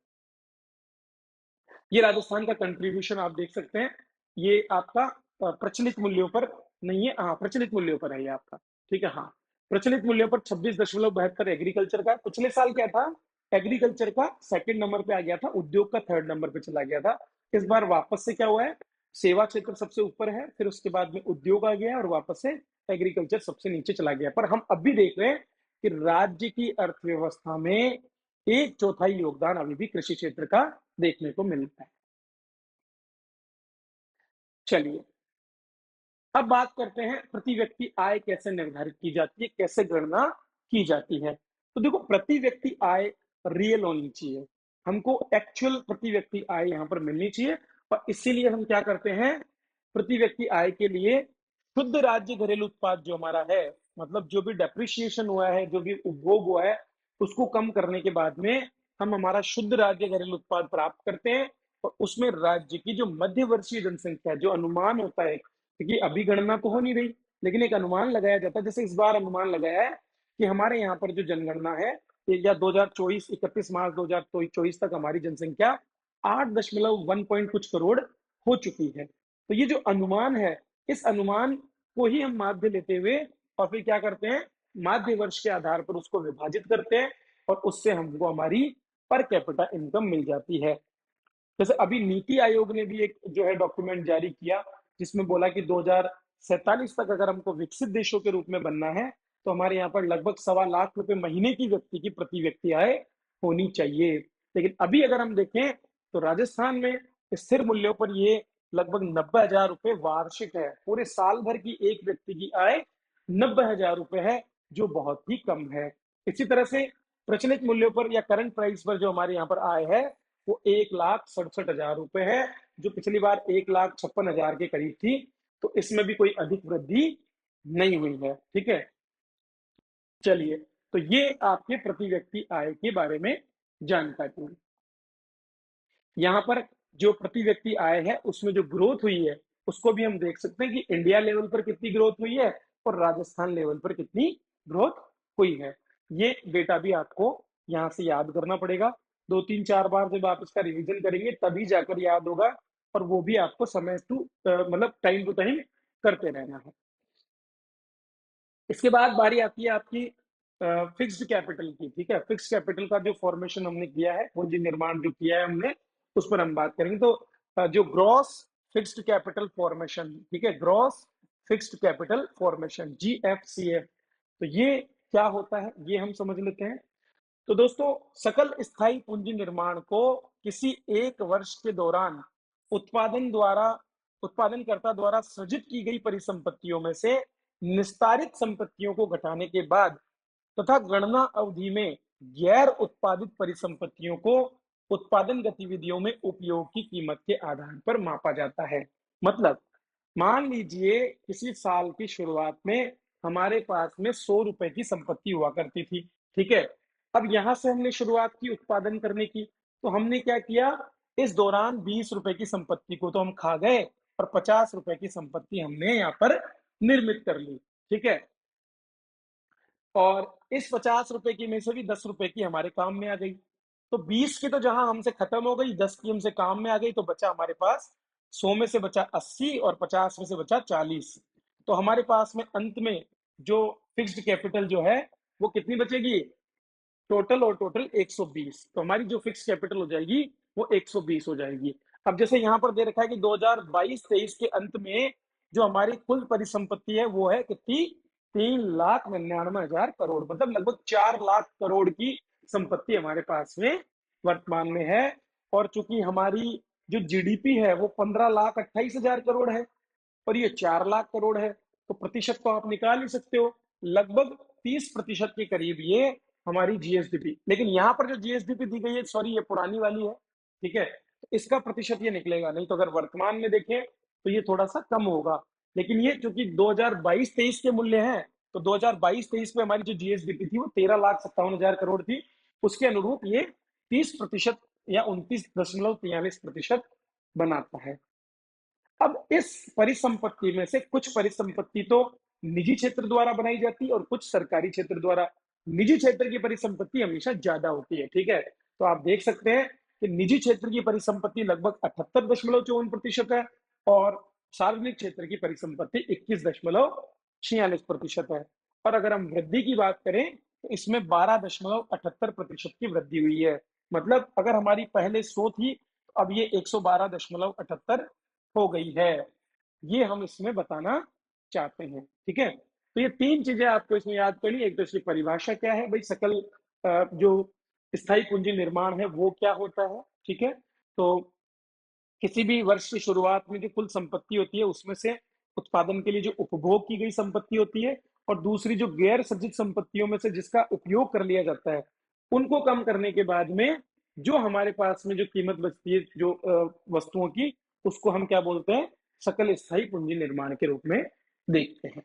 ये राजस्थान का कंट्रीब्यूशन आप देख सकते हैं। ये आपका प्रचलित मूल्यों पर नहीं है, हाँ प्रचलित मूल्यों पर है ये आपका, ठीक है, हाँ प्रचलित मूल्यों पर 26.72 एग्रीकल्चर का। पिछले साल क्या था, एग्रीकल्चर का सेकंड नंबर पे आ गया था, उद्योग का थर्ड नंबर पे चला गया था। इस बार वापस से क्या हुआ है, सेवा क्षेत्र सबसे ऊपर है, फिर उसके बाद में उद्योग आ गया और वापस से एग्रीकल्चर सबसे नीचे चला गया। पर हम अब भी देख रहे हैं कि राज्य की अर्थव्यवस्था में एक चौथाई योगदान अभी भी कृषि क्षेत्र का देखने को मिलता है। चलिए अब बात करते हैं प्रति व्यक्ति आय कैसे निर्धारित की जाती है, कैसे गणना की जाती है। तो देखो प्रति व्यक्ति आय रियल होनी चाहिए, हमको एक्चुअल प्रति व्यक्ति आय यहाँ पर मिलनी चाहिए। और इसीलिए हम क्या करते हैं, प्रति व्यक्ति आय के लिए शुद्ध राज्य घरेलू उत्पाद जो हमारा है, मतलब जो भी डेप्रिसिएशन हुआ है, जो भी उपभोग हुआ है, उसको कम करने के बाद में हम हमारा शुद्ध राज्य घरेलू उत्पाद प्राप्त करते हैं। और उसमें राज्य की जो मध्यवर्षीय जनसंख्या, जो अनुमान होता है, क्योंकि अभी गणना तो हो नहीं रही, लेकिन एक अनुमान लगाया जाता है। जैसे इस बार अनुमान लगाया है कि हमारे यहाँ पर जो जनगणना है या 2024 31 मार्च 2024 तक हमारी जनसंख्या 8.1 पॉइंट कुछ करोड़ हो चुकी है। तो ये जो अनुमान है, इस अनुमान को ही हम माध्य लेते हुए और फिर क्या करते हैं, माध्य वर्ष के आधार पर उसको विभाजित करते हैं और उससे हमको हमारी पर कैपिटा इनकम मिल जाती है। जैसे अभी नीति आयोग ने भी एक जो है डॉक्यूमेंट जारी किया, जिसमें बोला कि 2047 तक अगर हमको विकसित देशों के रूप में बनना है, तो हमारे यहाँ पर लगभग 1.25 लाख महीने की व्यक्ति की प्रति व्यक्ति आय होनी चाहिए। लेकिन अभी अगर हम देखें तो राजस्थान में स्थिर मूल्यों पर ये लगभग 90,000 वार्षिक है। पूरे साल भर की एक व्यक्ति की आय 90,000 है, जो बहुत ही कम है। इसी तरह से प्रचलित मूल्यों पर या करंट प्राइस पर जो हमारे यहाँ पर आय है, वो 1,67,000 है, जो पिछली बार 1,56,000 के करीब थी। तो इसमें भी कोई अधिक वृद्धि नहीं हुई है, ठीक है। चलिए, तो ये आपके प्रति व्यक्ति आय के बारे में जानकारी हुई। यहाँ पर जो प्रति व्यक्ति आय है उसमें जो ग्रोथ हुई है, उसको भी हम देख सकते हैं कि इंडिया लेवल पर कितनी ग्रोथ हुई है और राजस्थान लेवल पर कितनी ग्रोथ हुई है। ये डेटा भी आपको यहाँ से याद करना पड़ेगा। 2 3 4 बार जब आप इसका रिवीजन करेंगे तभी जाकर याद होगा, और वो भी आपको समय मतलब टाइम टू टाइम करते रहना है। इसके बाद बारी आती है आपकी फिक्स्ड कैपिटल की, ठीक है। फिक्स्ड कैपिटल का जो फॉर्मेशन हमने किया है, पूंजी निर्माण जो किया है हमने, उस पर हम बात करेंगे। तो जो ग्रॉस फिक्स्ड कैपिटल फॉर्मेशन, ठीक है, gross fixed capital formation GFCF, तो ये क्या होता है ये हम समझ लेते हैं। तो दोस्तों, सकल स्थायी पूंजी निर्माण को किसी एक वर्ष के दौरान उत्पादनकर्ता द्वारा सृजित की गई परिसंपत्तियों में से निस्तारित संपत्तियों को घटाने के बाद तथा गणना अवधि में गैर उत्पादित परिसंपत्तियों को उत्पादन गतिविधियों में उपयोग की कीमत के आधार पर मापा जाता है। मतलब मान लीजिए किसी साल की शुरुआत में हमारे पास में 100 रुपए की संपत्ति हुआ करती थी, ठीक है। अब यहां से हमने शुरुआत की उत्पादन करने की, तो हमने क्या किया, इस दौरान 20 रुपए की संपत्ति को तो हम खा गए और 50 रुपए की संपत्ति हमने यहाँ पर निर्मित कर ली, ठीक है। और इस 50 रुपए की में से भी 10 रुपए की हमारे काम में आ गई। तो 20 की तो जहां हमसे खत्म हो गई, 10 की हमसे काम में आ गई, तो बचा हमारे पास 100 में से बचा 80 और 50 में से बचा 40। तो हमारे पास में अंत में जो फिक्स्ड कैपिटल जो है वो कितनी बचेगी, टोटल और टोटल 120। तो हमारी जो फिक्स कैपिटल हो जाएगी वो 120 हो जाएगी। अब जैसे यहाँ पर दे रखा है कि 2022-23 के अंत में जो हमारी कुल परिसंपत्ति है वो है कितनी, 3,99,000 करोड़, मतलब लगभग 4 लाख करोड़ की संपत्ति हमारे पास में वर्तमान में है। और चूंकि हमारी जो जीडीपी है वो 15,28,000 करोड़ है और ये 4 लाख करोड़ है, तो प्रतिशत को आप निकाल ही सकते हो, लगभग 30% के करीब ये हमारी जीएसडीपी। लेकिन यहाँ पर जो जीएसडीपी दी गई है, सॉरी ये पुरानी वाली है, ठीक है, तो इसका प्रतिशत ये निकलेगा नहीं। तो अगर वर्तमान में देखें तो ये थोड़ा सा कम होगा, लेकिन ये चूंकि 2022-23 के मूल्य हैं, तो 2022-23 में हमारी जो जीएसडीपी थी वो 13,57,000 करोड़ थी। उसके अनुरूप ये 30% या 29.43% बनाता है। अब इस परिसंपत्ति में से कुछ परिसंपत्ति तो निजी क्षेत्र द्वारा बनाई जाती है और कुछ सरकारी क्षेत्र द्वारा। निजी क्षेत्र की परिसंपत्ति हमेशा ज्यादा होती है, ठीक है। तो आप देख सकते हैं कि निजी क्षेत्र की परिसंपत्ति लगभग 78.54% है और सार्वजनिक क्षेत्र की परिसंपत्ति 21.46% है। और अगर हम वृद्धि की बात करें तो इसमें 12.78% की वृद्धि हुई है। मतलब अगर हमारी पहले 100 थी तो अब ये 112.78 हो गई है। ये हम इसमें बताना चाहते हैं। ठीक है, तो ये तीन चीजें आपको इसमें याद करनी। एक तो इसकी परिभाषा क्या है भाई, सकल जो स्थायी पूंजी निर्माण है वो क्या होता है। ठीक है, तो किसी भी वर्ष की शुरुआत में जो कुल संपत्ति होती है उसमें से उत्पादन के लिए जो उपभोग की गई संपत्ति होती है और दूसरी जो गैर सर्जित संपत्तियों में से जिसका उपयोग कर लिया जाता है उनको कम करने के बाद में जो हमारे पास में जो कीमत बचती है जो वस्तुओं की, उसको हम क्या बोलते हैं, सकल स्थायी पूंजी निर्माण के रूप में देखते हैं।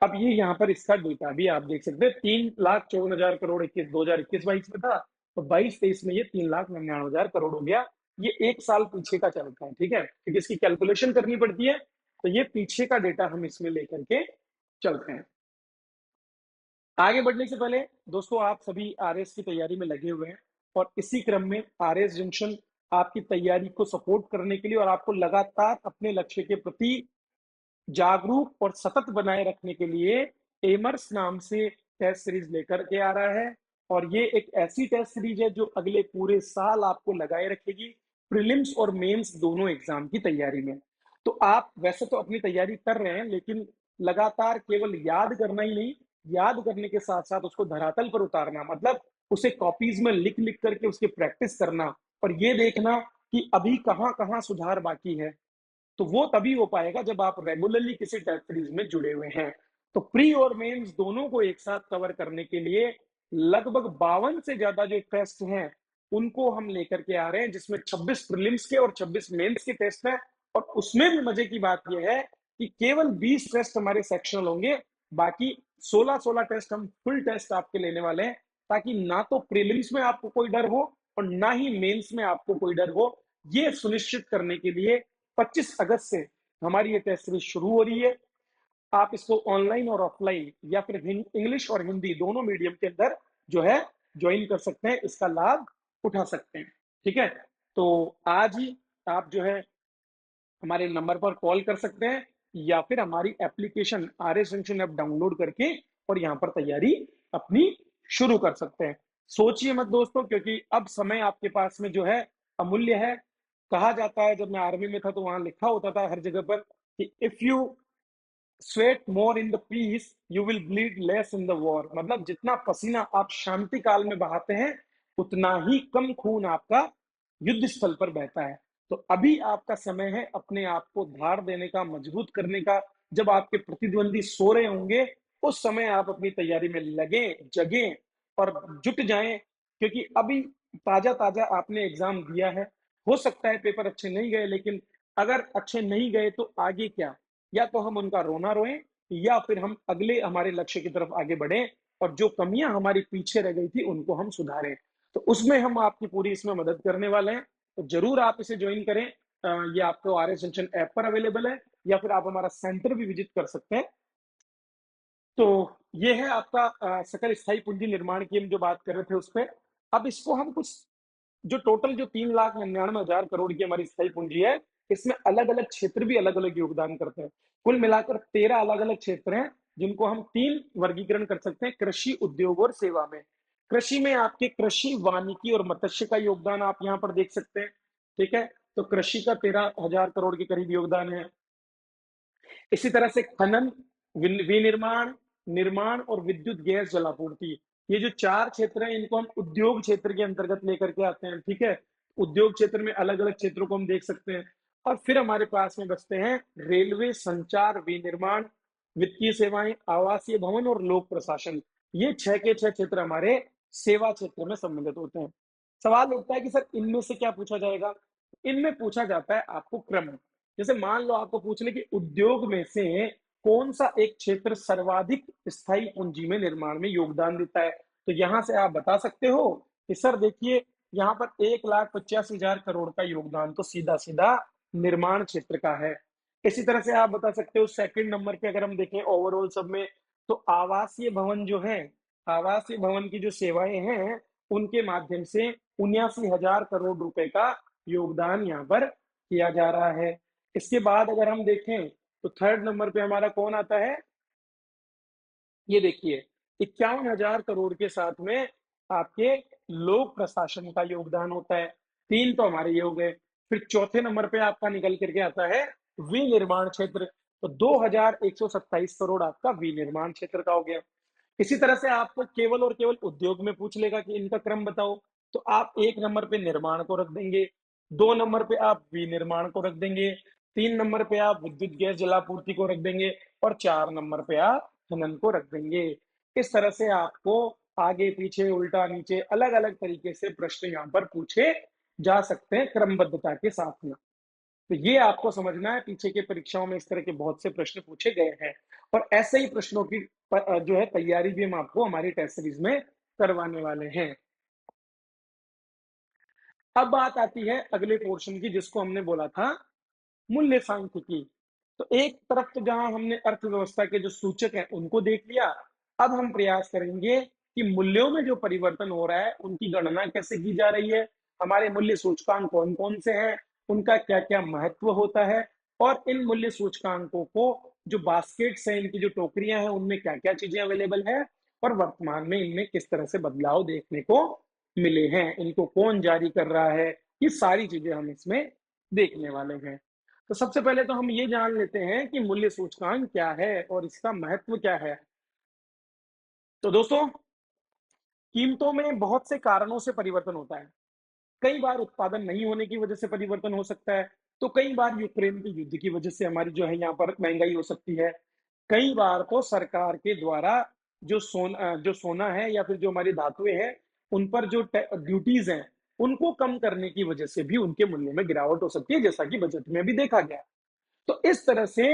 अब ये यहाँ पर इसका डेटा भी आप देख सकते हैं, 3,54,000 करोड़ 2021-22 में था, तो 22-23 में ये 3,99,000 करोड़ हो गया। ये एक साल पीछे का चलता है। ठीक है, क्योंकि इसकी कैलकुलेशन करनी पड़ती है, तो ये पीछे का डेटा हम इसमें लेकर के चलते हैं। आगे बढ़ने से पहले दोस्तों, आप सभी आरएस की तैयारी में लगे हुए हैं और इसी क्रम में आरएस जंक्शन आपकी तैयारी को सपोर्ट करने के लिए और आपको लगातार अपने लक्ष्य के प्रति जागरूक और सतत बनाए रखने के लिए एमर्स नाम से टेस्ट सीरीज लेकर के आ रहा है। और ये एक ऐसी टेस्ट सीरीज है जो अगले पूरे साल आपको लगाए रखेगी प्रीलिम्स और मेंस दोनों एग्जाम की तैयारी में। तो आप वैसे तो अपनी तैयारी कर रहे हैं, लेकिन लगातार केवल याद करना ही नहीं, याद करने के साथ साथ उसको धरातल पर उतारना, मतलब उसे कॉपीज में लिख लिख करके उसकी प्रैक्टिस करना और ये देखना कि अभी कहाँ कहाँ सुधार बाकी है। तो वो तभी हो पाएगा जब आप रेगुलरली किसी टेस्ट सीरीज में जुड़े हुए हैं। तो प्री और मेंस दोनों को एक साथ कवर करने के लिए लगभग 52 से ज्यादा जो टेस्ट हैं उनको हम लेकर के आ रहे हैं, जिसमें 26 प्रीलिम्स के और 26 मेंस के टेस्ट हैं। और उसमें भी मजे की बात यह है कि केवल 20 टेस्ट हमारे सेक्शनल होंगे, बाकी 16-16 टेस्ट हम फुल टेस्ट आपके लेने वाले हैं, ताकि ना तो प्रीलिम्स में आपको कोई डर हो और ना ही मेंस में आपको कोई डर हो। ये सुनिश्चित करने के लिए 25 अगस्त से हमारी ये टेस्ट सीरीज शुरू हो रही है। आप इसको ऑनलाइन और ऑफलाइन या फिर इंग्लिश और हिंदी दोनों मीडियम के अंदर जो है ज्वाइन कर सकते हैं, इसका लाभ उठा सकते हैं। ठीक है, तो आज ही आप जो है हमारे नंबर पर कॉल कर सकते हैं या फिर हमारी application RS junction app download करके और यहाँ पर तैयारी अपनी शुरू कर सकते हैं। सोचिए मत दोस्तों, क्योंकि अब समय आपके पास में जो है अमूल्य है। कहा जाता है, जब मैं आर्मी में था तो वहां लिखा होता था हर जगह पर कि if you sweat more in the peace you will bleed less in the war. मतलब जितना पसीना आप शांति काल में बहाते हैं उतना ही कम खून आपका युद्ध स्थल पर बहता है। तो अभी आपका समय है अपने आप को धार देने का, मजबूत करने का। जब आपके प्रतिद्वंदी सो रहे होंगे उस समय आप अपनी तैयारी में लगे, जगे और जुट जाएं, क्योंकि अभी ताजा ताजा आपने एग्जाम दिया है। हो सकता है पेपर अच्छे नहीं गए, लेकिन अगर अच्छे नहीं गए तो आगे क्या, या तो हम उनका रोना रोएं या फिर हम अगले हमारे लक्ष्य की तरफ आगे बढ़े और जो कमियां हमारी पीछे रह गई थी उनको हम सुधारें। तो उसमें हम आपकी पूरी इसमें मदद करने वाले हैं। तो जरूर आप इसे ज्वाइन करें। ये आपको आरएस जंक्शन ऐप पर अवेलेबल है या फिर आप हमारा सेंटर भी विजिट कर सकते हैं। तो ये है आपका सकल स्थायी पूंजी निर्माण की हम जो बात कर रहे थे उस पर। अब इसको हम कुछ जो टोटल जो 3,99,000 करोड़ की हमारी स्थायी पूंजी है, इसमें अलग अलग क्षेत्र भी अलग अलग योगदान करते हैं। कुल मिलाकर 13 अलग अलग क्षेत्र हैं जिनको हम 3 वर्गीकरण कर सकते हैं कृषि, उद्योग और सेवा में। कृषि में आपके कृषि, वानिकी और मत्स्य का योगदान आप यहाँ पर देख सकते हैं। ठीक है, तो कृषि का 13,000 करोड़ के करीब योगदान है। इसी तरह से खनन, विनिर्माण, निर्माण और विद्युत गैस जलापूर्ति, ये जो 4 क्षेत्र हैं इनको हम उद्योग क्षेत्र के अंतर्गत लेकर के आते हैं। ठीक है, उद्योग क्षेत्र में अलग अलग क्षेत्रों को हम देख सकते हैं। और फिर हमारे पास में बचते हैं रेलवे, संचार, विनिर्माण, वित्तीय सेवाएं, आवासीय भवन और लोक प्रशासन। ये 6 के 6 क्षेत्र हमारे सेवा क्षेत्र में सम्मिलित होते हैं। सवाल उठता है कि सर इनमें से क्या पूछा जाएगा। इनमें पूछा जाता है आपको क्रम। जैसे मान लो आपको पूछ ले कि उद्योग में से कौन सा एक क्षेत्र सर्वाधिक स्थायी पूंजी में निर्माण में योगदान देता है, तो यहां से आप बता सकते हो कि सर देखिए यहाँ पर 1,85,000 करोड़ का योगदान तो सीधा सीधा निर्माण क्षेत्र का है। इसी तरह से आप बता सकते हो सेकंड नंबर पे अगर हम देखें ओवरऑल सब में, तो आवासीय भवन जो है, आवासीय भवन की जो सेवाएं हैं उनके माध्यम से 79,000 करोड़ रुपए का योगदान यहाँ पर किया जा रहा है। इसके बाद अगर हम देखें तो थर्ड नंबर पे हमारा कौन आता है? ये देखिए 51,000 करोड़ के साथ में आपके लोक प्रशासन का योगदान होता है। 3 तो हमारे ये हो गए। फिर चौथे नंबर पे आपका निकल करके आता है विनिर्माण क्षेत्र। तो 2,127 करोड़ आपका विनिर्माण क्षेत्र का हो गया। इसी तरह से आपको केवल और केवल उद्योग में पूछ लेगा कि इनका क्रम बताओ, तो आप 1 नंबर पे निर्माण को रख देंगे, 2 नंबर पे आप विनिर्माण को रख देंगे, 3 नंबर पे आप विद्युत गैस जलापूर्ति को रख देंगे और 4 नंबर पे आप खनन को रख देंगे। इस तरह से आपको आगे पीछे उल्टा नीचे अलग अलग तरीके से प्रश्न यहाँ पर पूछे जा सकते हैं क्रमबद्धता के साथ में। तो ये आपको समझना है, पीछे की परीक्षाओं में इस तरह के बहुत से प्रश्न पूछे गए हैं और ऐसे ही प्रश्नों की जो है तैयारी भी हम आपको हमारी टेस्ट सीरीज में करवाने वाले हैं। अब बात आती है अगले पोर्शन की जिसको हमने बोला था मूल्य सांख्यिकी। तो एक तरफ तो जहां हमने अर्थव्यवस्था के जो सूचक हैं उनको देख लिया, अब हम प्रयास करेंगे कि मूल्यों में जो परिवर्तन हो रहा है उनकी गणना कैसे की जा रही है, हमारे मूल्य सूचकांक कौन कौन से हैं, उनका क्या क्या महत्व होता है और इन मूल्य सूचकांकों को जो बास्केट्स हैं, इनकी जो टोकरियां हैं उनमें क्या क्या चीजें अवेलेबल है और वर्तमान में इनमें किस तरह से बदलाव देखने को मिले हैं, इनको कौन जारी कर रहा है, ये सारी चीजें हम इसमें देखने वाले हैं। तो सबसे पहले तो हम ये जान लेते हैं कि मूल्य सूचकांक क्या है और इसका महत्व क्या है। तो दोस्तों, कीमतों में बहुत से कारणों से परिवर्तन होता है। कई बार उत्पादन नहीं होने की वजह से परिवर्तन हो सकता है, तो कई बार यूक्रेन के युद्ध की वजह से हमारी जो है यहाँ पर महंगाई हो सकती है। कई बार तो सरकार के द्वारा जो सोना है या फिर जो हमारी धातुएं हैं उन पर जो ड्यूटीज हैं उनको कम करने की वजह से भी उनके मूल्य में गिरावट हो सकती है, जैसा कि बजट में भी देखा गया। तो इस तरह से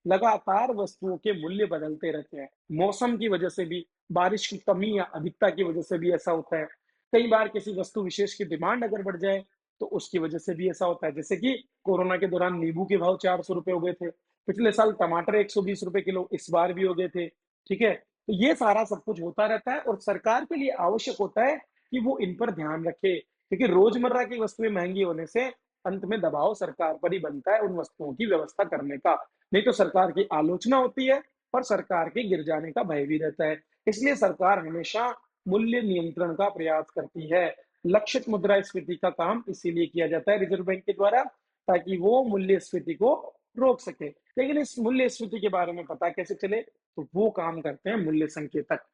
लगातार वस्तुओं के मूल्य बदलते रहते हैं। मौसम की वजह से भी, बारिश की कमी या अधिकता की वजह से भी ऐसा होता है। कई बार किसी वस्तु विशेष की डिमांड अगर बढ़ जाए तो उसकी वजह से भी ऐसा होता है। जैसे कि कोरोना के दौरान नींबू के भाव 400 रुपए हो गए थे, पिछले साल टमाटर 120 रुपए किलो इस बार भी हो गए थे। ठीक है, तो ये सारा सब कुछ होता रहता है और सरकार के लिए आवश्यक होता है कि वो इन पर ध्यान रखे, क्योंकि रोजमर्रा की वस्तुएं महंगी होने से अंत में दबाव सरकार पर ही बनता है उन वस्तुओं की व्यवस्था करने का। नहीं तो सरकार की आलोचना होती है और सरकार के गिर जाने का भय भी रहता है। इसलिए सरकार हमेशा मूल्य नियंत्रण का प्रयास करती है। लक्षित मुद्रास्फीति का काम इसीलिए किया जाता है रिजर्व बैंक के द्वारा, ताकि वो मूल्य स्फीति को रोक सके। लेकिन इस मूल्य स्फीति के बारे में पता कैसे चले, तो वो काम करते हैं मूल्य संकेतक।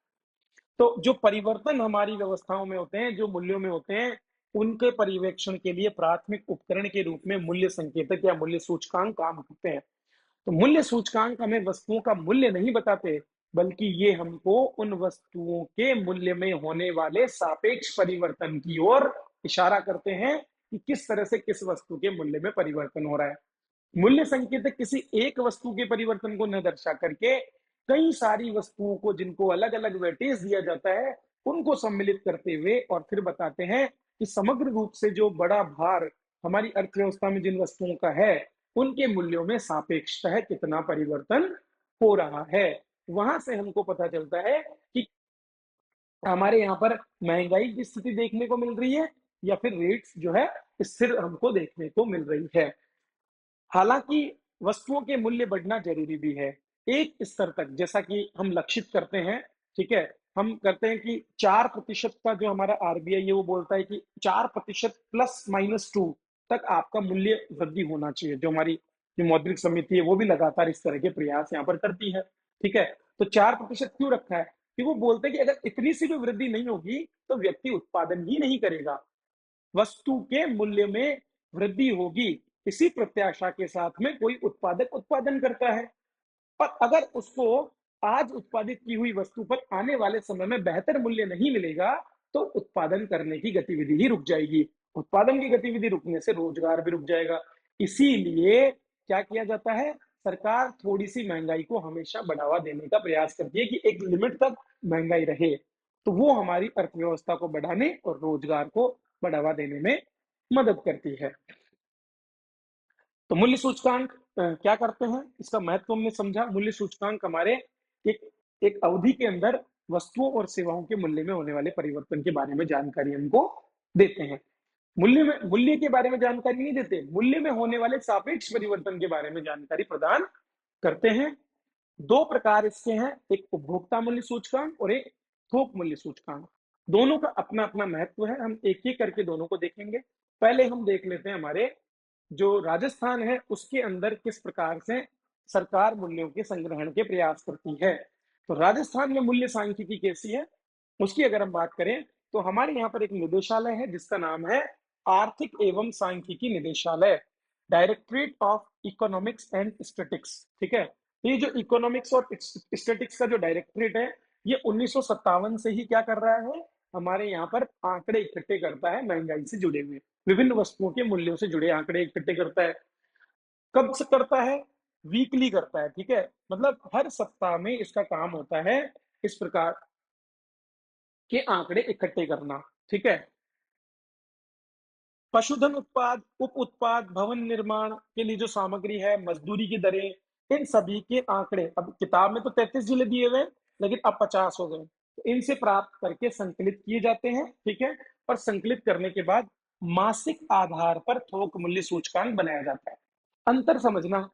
तो जो परिवर्तन हमारी व्यवस्थाओं में होते हैं, जो मूल्यों में होते हैं, उनके पर्यवेक्षण के लिए प्राथमिक उपकरण के रूप में मूल्य संकेतक या मूल्य सूचकांक काम करते हैं। तो मूल्य सूचकांक हमें वस्तुओं का मूल्य नहीं बताते, बल्कि ये हमको उन वस्तुओं के मूल्य में होने वाले सापेक्ष परिवर्तन की ओर इशारा करते हैं कि किस तरह से किस वस्तु के मूल्य में परिवर्तन हो रहा है। मूल्य संकेतक किसी एक वस्तु के परिवर्तन को न दर्शा करके कई सारी वस्तुओं को, जिनको अलग अलग वेटेज दिया जाता है, उनको सम्मिलित करते हुए और फिर बताते हैं कि समग्र रूप से जो बड़ा भार हमारी अर्थव्यवस्था में जिन वस्तुओं का है उनके मूल्यों में सापेक्षतः कितना परिवर्तन हो रहा है। वहां से हमको पता चलता है कि हमारे यहाँ पर महंगाई की स्थिति देखने को मिल रही है या फिर रेट्स जो है स्थिर हमको देखने को मिल रही है। हालांकि वस्तुओं के मूल्य बढ़ना जरूरी भी है एक स्तर तक, जैसा कि हम लक्षित करते हैं। ठीक है, हम करते हैं कि 4% का जो हमारा आरबीआई है वो बोलता है कि 4% +-2 तक आपका मूल्य वृद्धि होना चाहिए। जो हमारी जो मौद्रिक समिति है वो भी लगातार इस तरह के प्रयास यहाँ पर करती है। ठीक है, तो 4% क्यों रखा है कि वो बोलते हैं कि अगर इतनी सी भी वृद्धि नहीं होगी तो व्यक्ति उत्पादन ही नहीं करेगा। वस्तु के मूल्य में वृद्धि होगी, इसी प्रत्याशा के साथ में कोई उत्पादक उत्पादन करता है। और अगर उसको आज उत्पादित की हुई वस्तु पर आने वाले समय में बेहतर मूल्य नहीं मिलेगा, तो उत्पादन करने की गतिविधि ही रुक जाएगी। उत्पादन की गतिविधि रुकने से रोजगार भी रुक जाएगा। इसीलिए क्या किया जाता है, सरकार थोड़ी सी महंगाई को हमेशा बढ़ावा देने का प्रयास करती है कि एक लिमिट तक महंगाई रहे, तो वो हमारी अर्थव्यवस्था को बढ़ाने और रोजगार को बढ़ावा देने में मदद करती है। तो मूल्य सूचकांक क्या करते हैं, इसका महत्व हमने समझा। मूल्य सूचकांक हमारे एक एक अवधि के अंदर वस्तुओं और सेवाओं के मूल्य में होने वाले परिवर्तन के बारे में जानकारी हमको देते हैं। मूल्य के बारे में जानकारी नहीं देते, मूल्य में होने वाले सापेक्ष परिवर्तन के बारे में जानकारी प्रदान करते हैं। दो प्रकार इसके हैं, एक उपभोक्ता मूल्य सूचकांक और एक थोक मूल्य सूचकांक। दोनों का अपना अपना महत्व है, हम एक एक करके दोनों को देखेंगे। पहले हम देख लेते हैं हमारे जो राजस्थान है उसके अंदर किस प्रकार से सरकार मूल्यों के संग्रहण के प्रयास करती है। तो राजस्थान में मूल्य सांख्यिकी कैसी है उसकी अगर हम बात करें तो हमारे यहाँ पर एक निदेशालय है जिसका नाम है आर्थिक एवं सांख्यिकी निदेशालय, directorate of economics and statics. ठीक है, ये जो इकोनॉमिक्स और स्टेटिक्स का जो डायरेक्टरेट है ये 1957 से ही क्या कर रहा है, हमारे यहाँ पर आंकड़े इकट्ठे करता है, महंगाई से जुड़े हुए विभिन्न वस्तुओं के मूल्यों से जुड़े आंकड़े इकट्ठे करता है। कब से करता है, वीकली करता है। ठीक है, मतलब हर सप्ताह में इसका काम होता है इस प्रकार के आंकड़े इकट्ठे करना। ठीक है, पशुधन उत्पाद, उप उत्पाद, भवन निर्माण के लिए जो सामग्री है, मजदूरी की दरें, इन सभी के आंकड़े अब किताब में तो 33 जिले दिए हुए लेकिन अब 50 हो गए, तो इनसे प्राप्त करके संकलित किए जाते हैं। ठीक है, और संकलित करने के बाद मासिक आधार पर थोक मूल्य सूचकांक बनाया जाता है। अंतर समझना,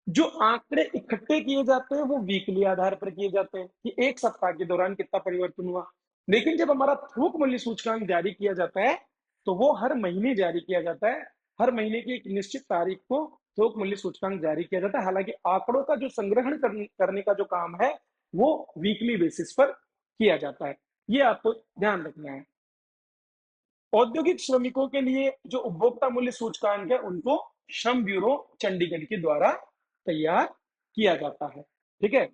जो आंकड़े इकट्ठे किए जाते हैं वो वीकली आधार पर किए जाते हैं कि एक सप्ताह के दौरान कितना परिवर्तन हुआ, लेकिन जब हमारा थोक मूल्य सूचकांक जारी किया जाता है तो वो हर महीने जारी किया जाता है। हर महीने की एक निश्चित तारीख को थोक मूल्य सूचकांक जारी किया जाता है। हालांकि आंकड़ों का जो संग्रहण करने का जो काम है वो वीकली बेसिस पर किया जाता है, ये आपको ध्यान रखना है। औद्योगिक श्रमिकों के लिए जो उपभोक्ता मूल्य सूचकांक है उनको श्रम ब्यूरो चंडीगढ़ के द्वारा तैयार किया जाता है। ठीक है,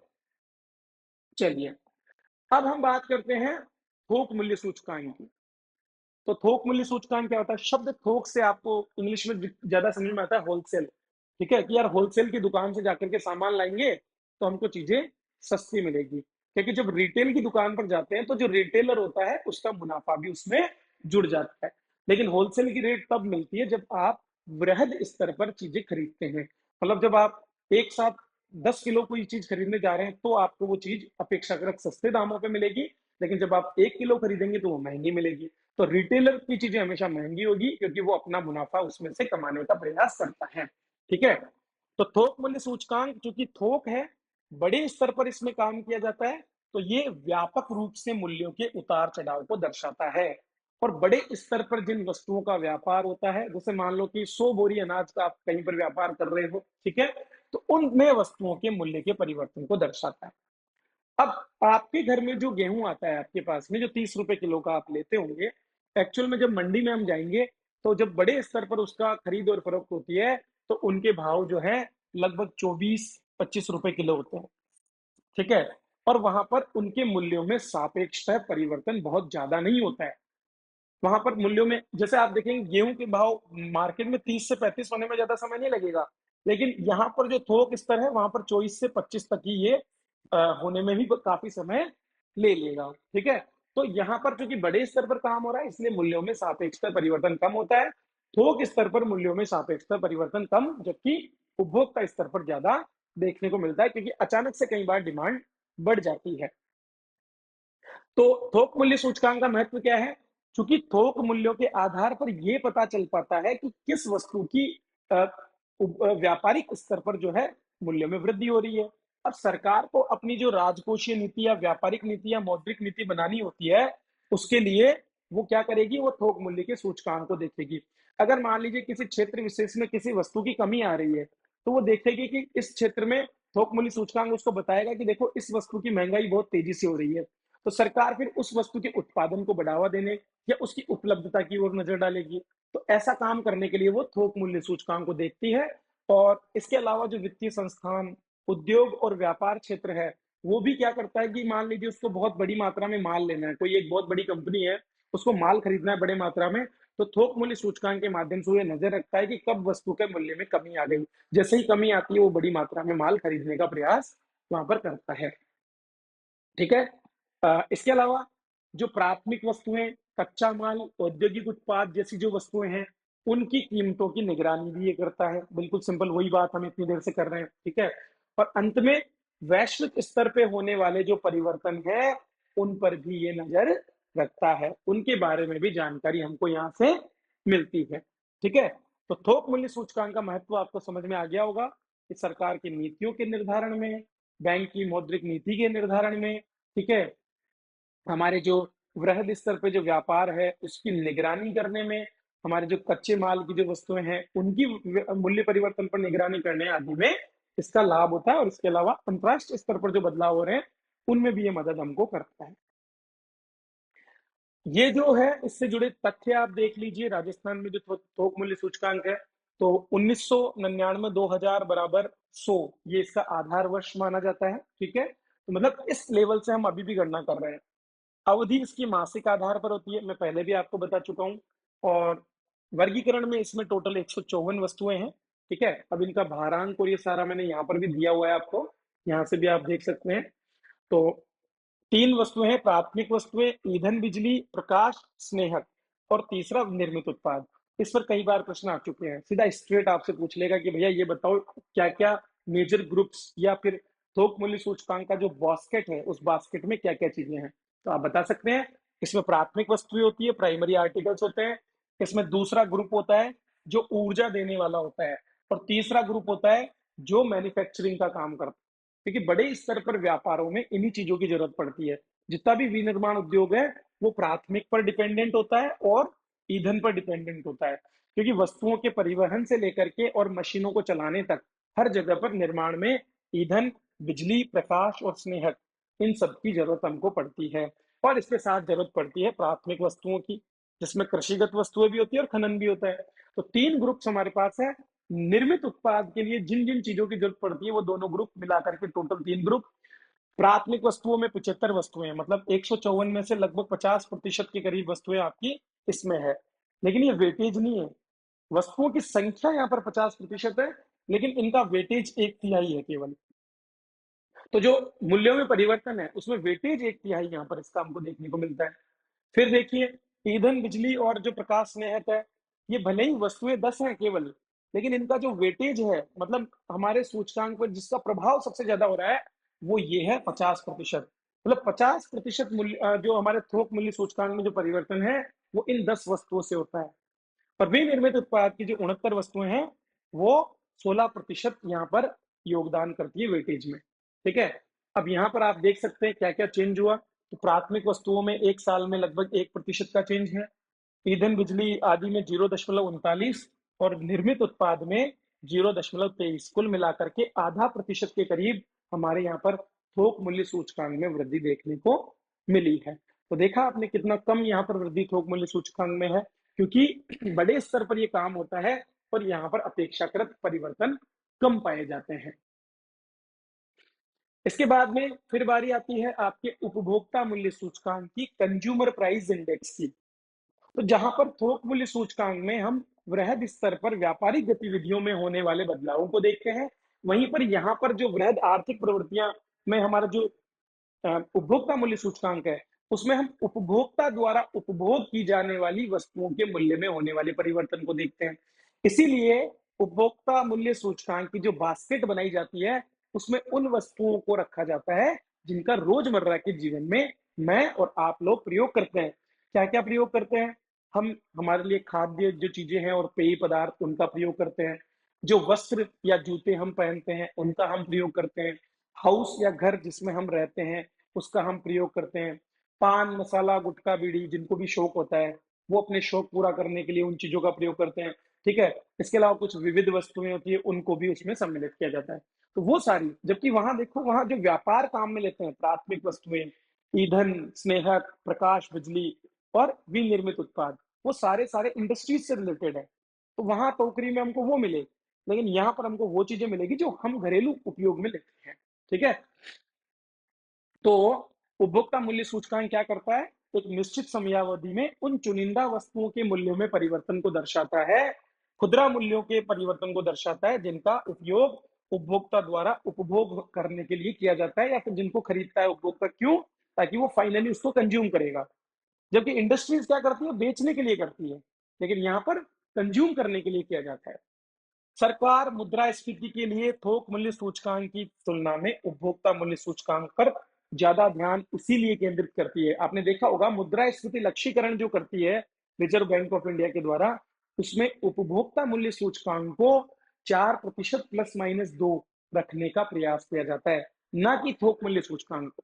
चलिए अब हम बात करते हैं थोक मूल्य सूचकांक की। तो थोक मूल्य सूचकांक क्या होता है, शब्द थोक से आपको इंग्लिश में ज्यादा समझ में आता है होलसेल। ठीक है, कि यार होलसेल की दुकान से जाकर के सामान लाएंगे तो हमको चीजें सस्ती मिलेगी, क्योंकि जब रिटेल की दुकान पर जाते हैं तो जो रिटेलर होता है उसका मुनाफा भी उसमें जुड़ जाता है। लेकिन होलसेल की रेट तब मिलती है जब आप वृहद स्तर पर चीजें खरीदते हैं, मतलब जब आप एक साथ 10 किलो कोई चीज खरीदने जा रहे हैं तो आपको वो चीज अपेक्षाकृत सस्ते दामों पे मिलेगी, लेकिन जब आप 1 किलो खरीदेंगे तो वो महंगी मिलेगी। तो रिटेलर की चीजें हमेशा महंगी होगी क्योंकि वो अपना मुनाफा उसमें से कमाने का प्रयास करता है। ठीक है, तो थोक मूल्य सूचकांक चूंकि थोक है, बड़े स्तर पर इसमें काम किया जाता है, तो ये व्यापक रूप से मूल्यों के उतार चढ़ाव को दर्शाता है। और बड़े स्तर पर जिन वस्तुओं का व्यापार होता है, जैसे मान लो कि 100 बोरी अनाज का आप कहीं पर व्यापार कर रहे हो, ठीक है, तो उनमें वस्तुओं के मूल्य के परिवर्तन को दर्शाता है। अब आपके घर में जो गेहूं आता है आपके पास में, जो 30 रुपए किलो का आप लेते होंगे, एक्चुअल में जब मंडी में हम जाएंगे तो जब बड़े स्तर पर उसका खरीद और फरोख्त होती है तो उनके भाव जो है लगभग 24-25 रुपए किलो होते हैं। ठीक है, और वहां पर उनके मूल्यों में सापेक्षतः परिवर्तन बहुत ज्यादा नहीं होता है। वहां पर मूल्यों में जैसे आप देखेंगे गेहूं के भाव मार्केट में 30 से 35 होने में ज्यादा समय नहीं लगेगा, लेकिन यहाँ पर जो थोक स्तर है वहां पर 24 से 25 तक ही ये होने में भी काफी समय ले लेगा। ठीक है, तो यहाँ पर चूंकि बड़े स्तर पर काम हो रहा है इसलिए मूल्यों में सापेक्षता परिवर्तन कम होता है, थोक स्तर पर मूल्यों में सापेक्षता परिवर्तन कम, जबकि उपभोक्ता स्तर पर ज्यादा देखने को मिलता है क्योंकि अचानक से कई बार डिमांड बढ़ जाती है। तो थोक मूल्य सूचकांक का महत्व क्या है, क्योंकि थोक मूल्यों के आधार पर यह पता चल पाता है कि किस वस्तु की व्यापारिक स्तर पर जो है मूल्य में वृद्धि हो रही है। अब सरकार को अपनी जो राजकोषीय नीति या व्यापारिक नीति या मौद्रिक नीति बनानी होती है, उसके लिए वो क्या करेगी, वो थोक मूल्य के सूचकांक को देखेगी। अगर मान लीजिए किसी क्षेत्र विशेष में किसी वस्तु की कमी आ रही है तो वो देखेगी कि इस क्षेत्र में थोक मूल्य सूचकांक उसको बताएगा कि देखो इस वस्तु की महंगाई बहुत तेजी से हो रही है, तो सरकार फिर उस वस्तु के उत्पादन को बढ़ावा देने या उसकी उपलब्धता की ओर नजर डालेगी। तो ऐसा काम करने के लिए वो थोक मूल्य सूचकांक को देखती है। और इसके अलावा जो वित्तीय संस्थान, उद्योग और व्यापार क्षेत्र है, वो भी क्या करता है कि मान लीजिए उसको बहुत बड़ी मात्रा में माल लेना है, कोई एक बहुत बड़ी कंपनी है, उसको माल खरीदना है बड़े मात्रा में, तो थोक मूल्य सूचकांक के माध्यम से वो नजर रखता है कि कब वस्तु के मूल्य में कमी आ गई। जैसे ही कमी आती है वो बड़ी मात्रा में माल खरीदने का प्रयास वहां पर करता है। ठीक है, इसके अलावा जो प्राथमिक वस्तुएं, कच्चा माल, औद्योगिक उत्पाद जैसी जो वस्तुएं हैं, उनकी कीमतों की निगरानी भी ये करता है। बिल्कुल सिंपल वही बात हम इतनी देर से कर रहे हैं। ठीक है, और अंत में वैश्विक स्तर पे होने वाले जो परिवर्तन है उन पर भी ये नजर रखता है, उनके बारे में भी जानकारी हमको यहाँ से मिलती है। ठीक है? तो थोक मूल्य सूचकांक का महत्व आपको समझ में आ गया होगा कि सरकार की नीतियों के निर्धारण में, बैंक की मौद्रिक नीति के निर्धारण में, ठीक है? हमारे जो वृहद स्तर पे जो व्यापार है, उसकी निगरानी करने में, हमारे जो कच्चे माल की जो वस्तुएँ हैं, उनकी मूल्य परिवर्तन पर निगरानी करने आदि में इसका लाभ होता है और इसके अलावा अंतर्राष्ट्रीय स्तर पर जो बदलाव हो रहे हैं, उनमें भी ये मदद हमको करता है। ये जो है इससे जुड़े तथ्य आप देख लीजिए, राजस्थान में जो थोक मूल्य सूचकांक है, तो 1999 2000 बराबर 100 ये इसका आधार वर्ष माना जाता है। ठीक है? तो मतलब इस लेवल से हम अभी भी गणना कर रहे हैं। अवधि इसकी मासिक आधार पर होती है, मैं पहले भी आपको बता चुका हूँ। और वर्गीकरण में इसमें टोटल 154 वस्तुएं हैं। ठीक है? अब इनका भारांक और ये सारा मैंने यहाँ पर भी दिया हुआ है आपको, यहाँ से भी आप देख सकते हैं। तो 3 वस्तुएं हैं, प्राथमिक वस्तुएं, ईंधन, बिजली, प्रकाश, स्नेहक और तीसरा निर्मित उत्पाद। इस पर कई बार प्रश्न आ चुके हैं, सीधा स्ट्रेट आपसे पूछ लेगा कि भैया ये बताओ क्या-क्या मेजर ग्रुप्स या फिर थोक मूल्य सूचकांक का जो बास्केट है, उस बास्केट में क्या-क्या चीजें हैं? तो आप बता सकते हैं, इसमें प्राथमिक वस्तुएं होती है, प्राइमरी आर्टिकल्स होते हैं। इसमें दूसरा ग्रुप होता है जो ऊर्जा देने वाला होता है और तीसरा ग्रुप होता है जो मैन्युफैक्चरिंग का काम करता है। क्योंकि बड़े स्तर पर व्यापारों में इन्हीं चीजों की जरूरत पड़ती है। जितना भी विनिर्माण उद्योग है वो प्राथमिक पर डिपेंडेंट होता है और ईंधन पर डिपेंडेंट होता है, क्योंकि वस्तुओं के परिवहन से लेकर के और मशीनों को चलाने तक हर जगह पर निर्माण में ईंधन, बिजली, प्रकाश और स्नेहक, इन सब की जरूरत हमको पड़ती है। और इसके साथ जरूरत पड़ती है प्राथमिक वस्तुओं की, जिसमें कृषिगत वस्तुएं भी होती है और खनन भी होता है। तो 3 ग्रुप्स हमारे पास है। निर्मित उत्पाद के लिए जिन जिन चीजों की जरूरत पड़ती है वो दोनों ग्रुप मिलाकर के टोटल 3 ग्रुप। प्राथमिक वस्तुओं में 75 वस्तुएं, मतलब 154 में से लगभग 50% के करीब वस्तुएं आपकी इसमें है। लेकिन ये वेटेज नहीं है, वस्तुओं की संख्या यहाँ पर 50% है, लेकिन इनका वेटेज 1/3 है केवल। तो जो मूल्यों में परिवर्तन है उसमें वेटेज 1/3 यहाँ पर इसका हमको देखने को मिलता है। फिर देखिए, ईंधन, बिजली और जो प्रकाश स्नेहक है, ये भले ही वस्तुएं 10 हैं केवल, लेकिन इनका जो वेटेज है, मतलब हमारे सूचकांक पर जिसका प्रभाव सबसे ज्यादा हो रहा है, वो ये है 50%। मतलब 50% मूल्य जो हमारे थोक मूल्य सूचकांक में जो परिवर्तन है, वो इन 10 वस्तुओं से होता है। और विनिर्मित उत्पाद की जो 69 वस्तुएं हैं, वो 16% यहाँ पर योगदान करती है वेटेज में। ठीक है? अब यहाँ पर आप देख सकते हैं क्या क्या चेंज हुआ। तो प्राथमिक वस्तुओं में एक साल में लगभग 1% का चेंज है, ईंधन, बिजली आदि में 0.39 और निर्मित उत्पाद में 0.23, कुल मिलाकर के आधा प्रतिशत के करीब हमारे यहाँ पर थोक मूल्य सूचकांक में वृद्धि देखने को मिली है। तो देखा आपने कितना कम यहाँ पर वृद्धि थोक मूल्य सूचकांक में है, क्योंकि बड़े स्तर पर ये काम होता है और यहाँ पर अपेक्षाकृत परिवर्तन कम पाए जाते हैं। इसके बाद में फिर बारी आती है आपके उपभोक्ता मूल्य सूचकांक की, कंज्यूमर प्राइस इंडेक्स की। तो जहां पर थोक मूल्य सूचकांक में हम वृहद स्तर पर व्यापारिक गतिविधियों में होने वाले बदलावों को देखते हैं, वहीं पर यहाँ पर जो वृहद आर्थिक प्रवृत्तियां में हमारा जो उपभोक्ता मूल्य सूचकांक है, उसमें हम उपभोक्ता द्वारा उपभोग की जाने वाली वस्तुओं के मूल्य में होने वाले परिवर्तन को देखते हैं। इसीलिए उपभोक्ता मूल्य सूचकांक की जो बास्केट बनाई जाती है, उसमें उन वस्तुओं को रखा जाता है जिनका रोजमर्रा के जीवन में मैं और आप लोग प्रयोग करते हैं। क्या क्या प्रयोग करते हैं हम? हमारे लिए खाद्य जो चीजें हैं और पेय पदार्थ, उनका प्रयोग करते हैं। जो वस्त्र या जूते हम पहनते हैं, उनका हम प्रयोग करते हैं। हाउस या घर जिसमें हम रहते हैं, उसका हम प्रयोग करते हैं। पान, मसाला, गुटखा, बीड़ी, जिनको भी शौक होता है, वो अपने शौक पूरा करने के लिए उन चीजों का प्रयोग करते हैं। ठीक है? इसके अलावा कुछ विविध वस्तुएं होती है, उनको भी उसमें सम्मिलित किया जाता है। तो वो सारी, जबकि वहां देखो, वहां जो व्यापार काम में लेते हैं, प्राथमिक वस्तुएं, ईंधन, स्नेहक, प्रकाश, बिजली और विनिर्मित उत्पाद, वो सारे सारे इंडस्ट्रीज से रिलेटेड है। तो वहां टोकरी में हमको वो मिले, लेकिन यहाँ पर हमको वो चीजें मिलेगी जो हम घरेलू उपयोग में लेते हैं। ठीक है? तो उपभोक्ता मूल्य सूचकांक क्या करता है? एक निश्चित समयावधि में उन चुनिंदा वस्तुओं के मूल्यों में परिवर्तन को दर्शाता है, खुदरा मूल्यों के परिवर्तन को दर्शाता है, जिनका उपयोग उपभोक्ता द्वारा उपभोग करने के लिए किया जाता है, या फिर जिनको खरीदता है उपभोक्ता। क्यों? ताकि वो फाइनली उसको कंज्यूम करेगा। जबकि इंडस्ट्रीज क्या करती है? बेचने के लिए करती है, लेकिन यहाँ पर कंज्यूम करने के लिए किया जाता है। सरकार मुद्रास्फीति के लिए थोक मूल्य सूचकांक की तुलना में उपभोक्ता मूल्य सूचकांक पर ज्यादा ध्यान इसीलिए केंद्रित करती है। आपने देखा होगा मुद्रास्फीति लक्ष्यीकरण जो करती है रिजर्व बैंक ऑफ इंडिया के द्वारा, उसमें उपभोक्ता मूल्य सूचकांक को 4% प्लस माइनस 2 रखने का प्रयास किया जाता है, ना कि थोक मूल्य सूचकांक को।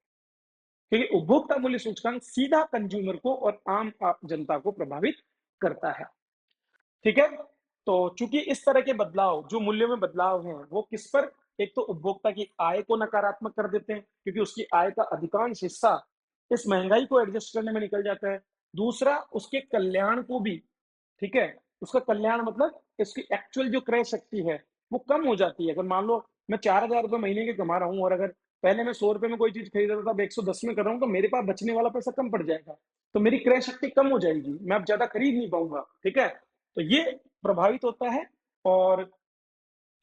क्योंकि उपभोक्ता मूल्य सूचकांक सीधा कंज्यूमर को और आम जनता को प्रभावित करता है। ठीक है? तो चूंकि इस तरह के बदलाव, जो मूल्यों में बदलाव हैं, वो किस पर, एक तो उपभोक्ता की आय को नकारात्मक कर देते हैं, क्योंकि उसकी आय का अधिकांश हिस्सा इस महंगाई को एडजस्ट करने में निकल जाता है। दूसरा, उसके कल्याण को भी, ठीक है, उसका कल्याण मतलब इसकी एक्चुअल जो क्रय शक्ति है वो कम हो जाती है। अगर मान लो मैं 4,000 रुपए महीने के कमा रहा हूँ, और अगर पहले मैं 100 रुपए में कोई चीज खरीद रहा था, अब 110 में कर रहा हूँ, तो मेरे पास बचने वाला पैसा कम पड़ जाएगा, तो मेरी क्रय शक्ति कम हो जाएगी, मैं अब ज्यादा खरीद नहीं पाऊंगा। ठीक है, तो ये प्रभावित होता है। और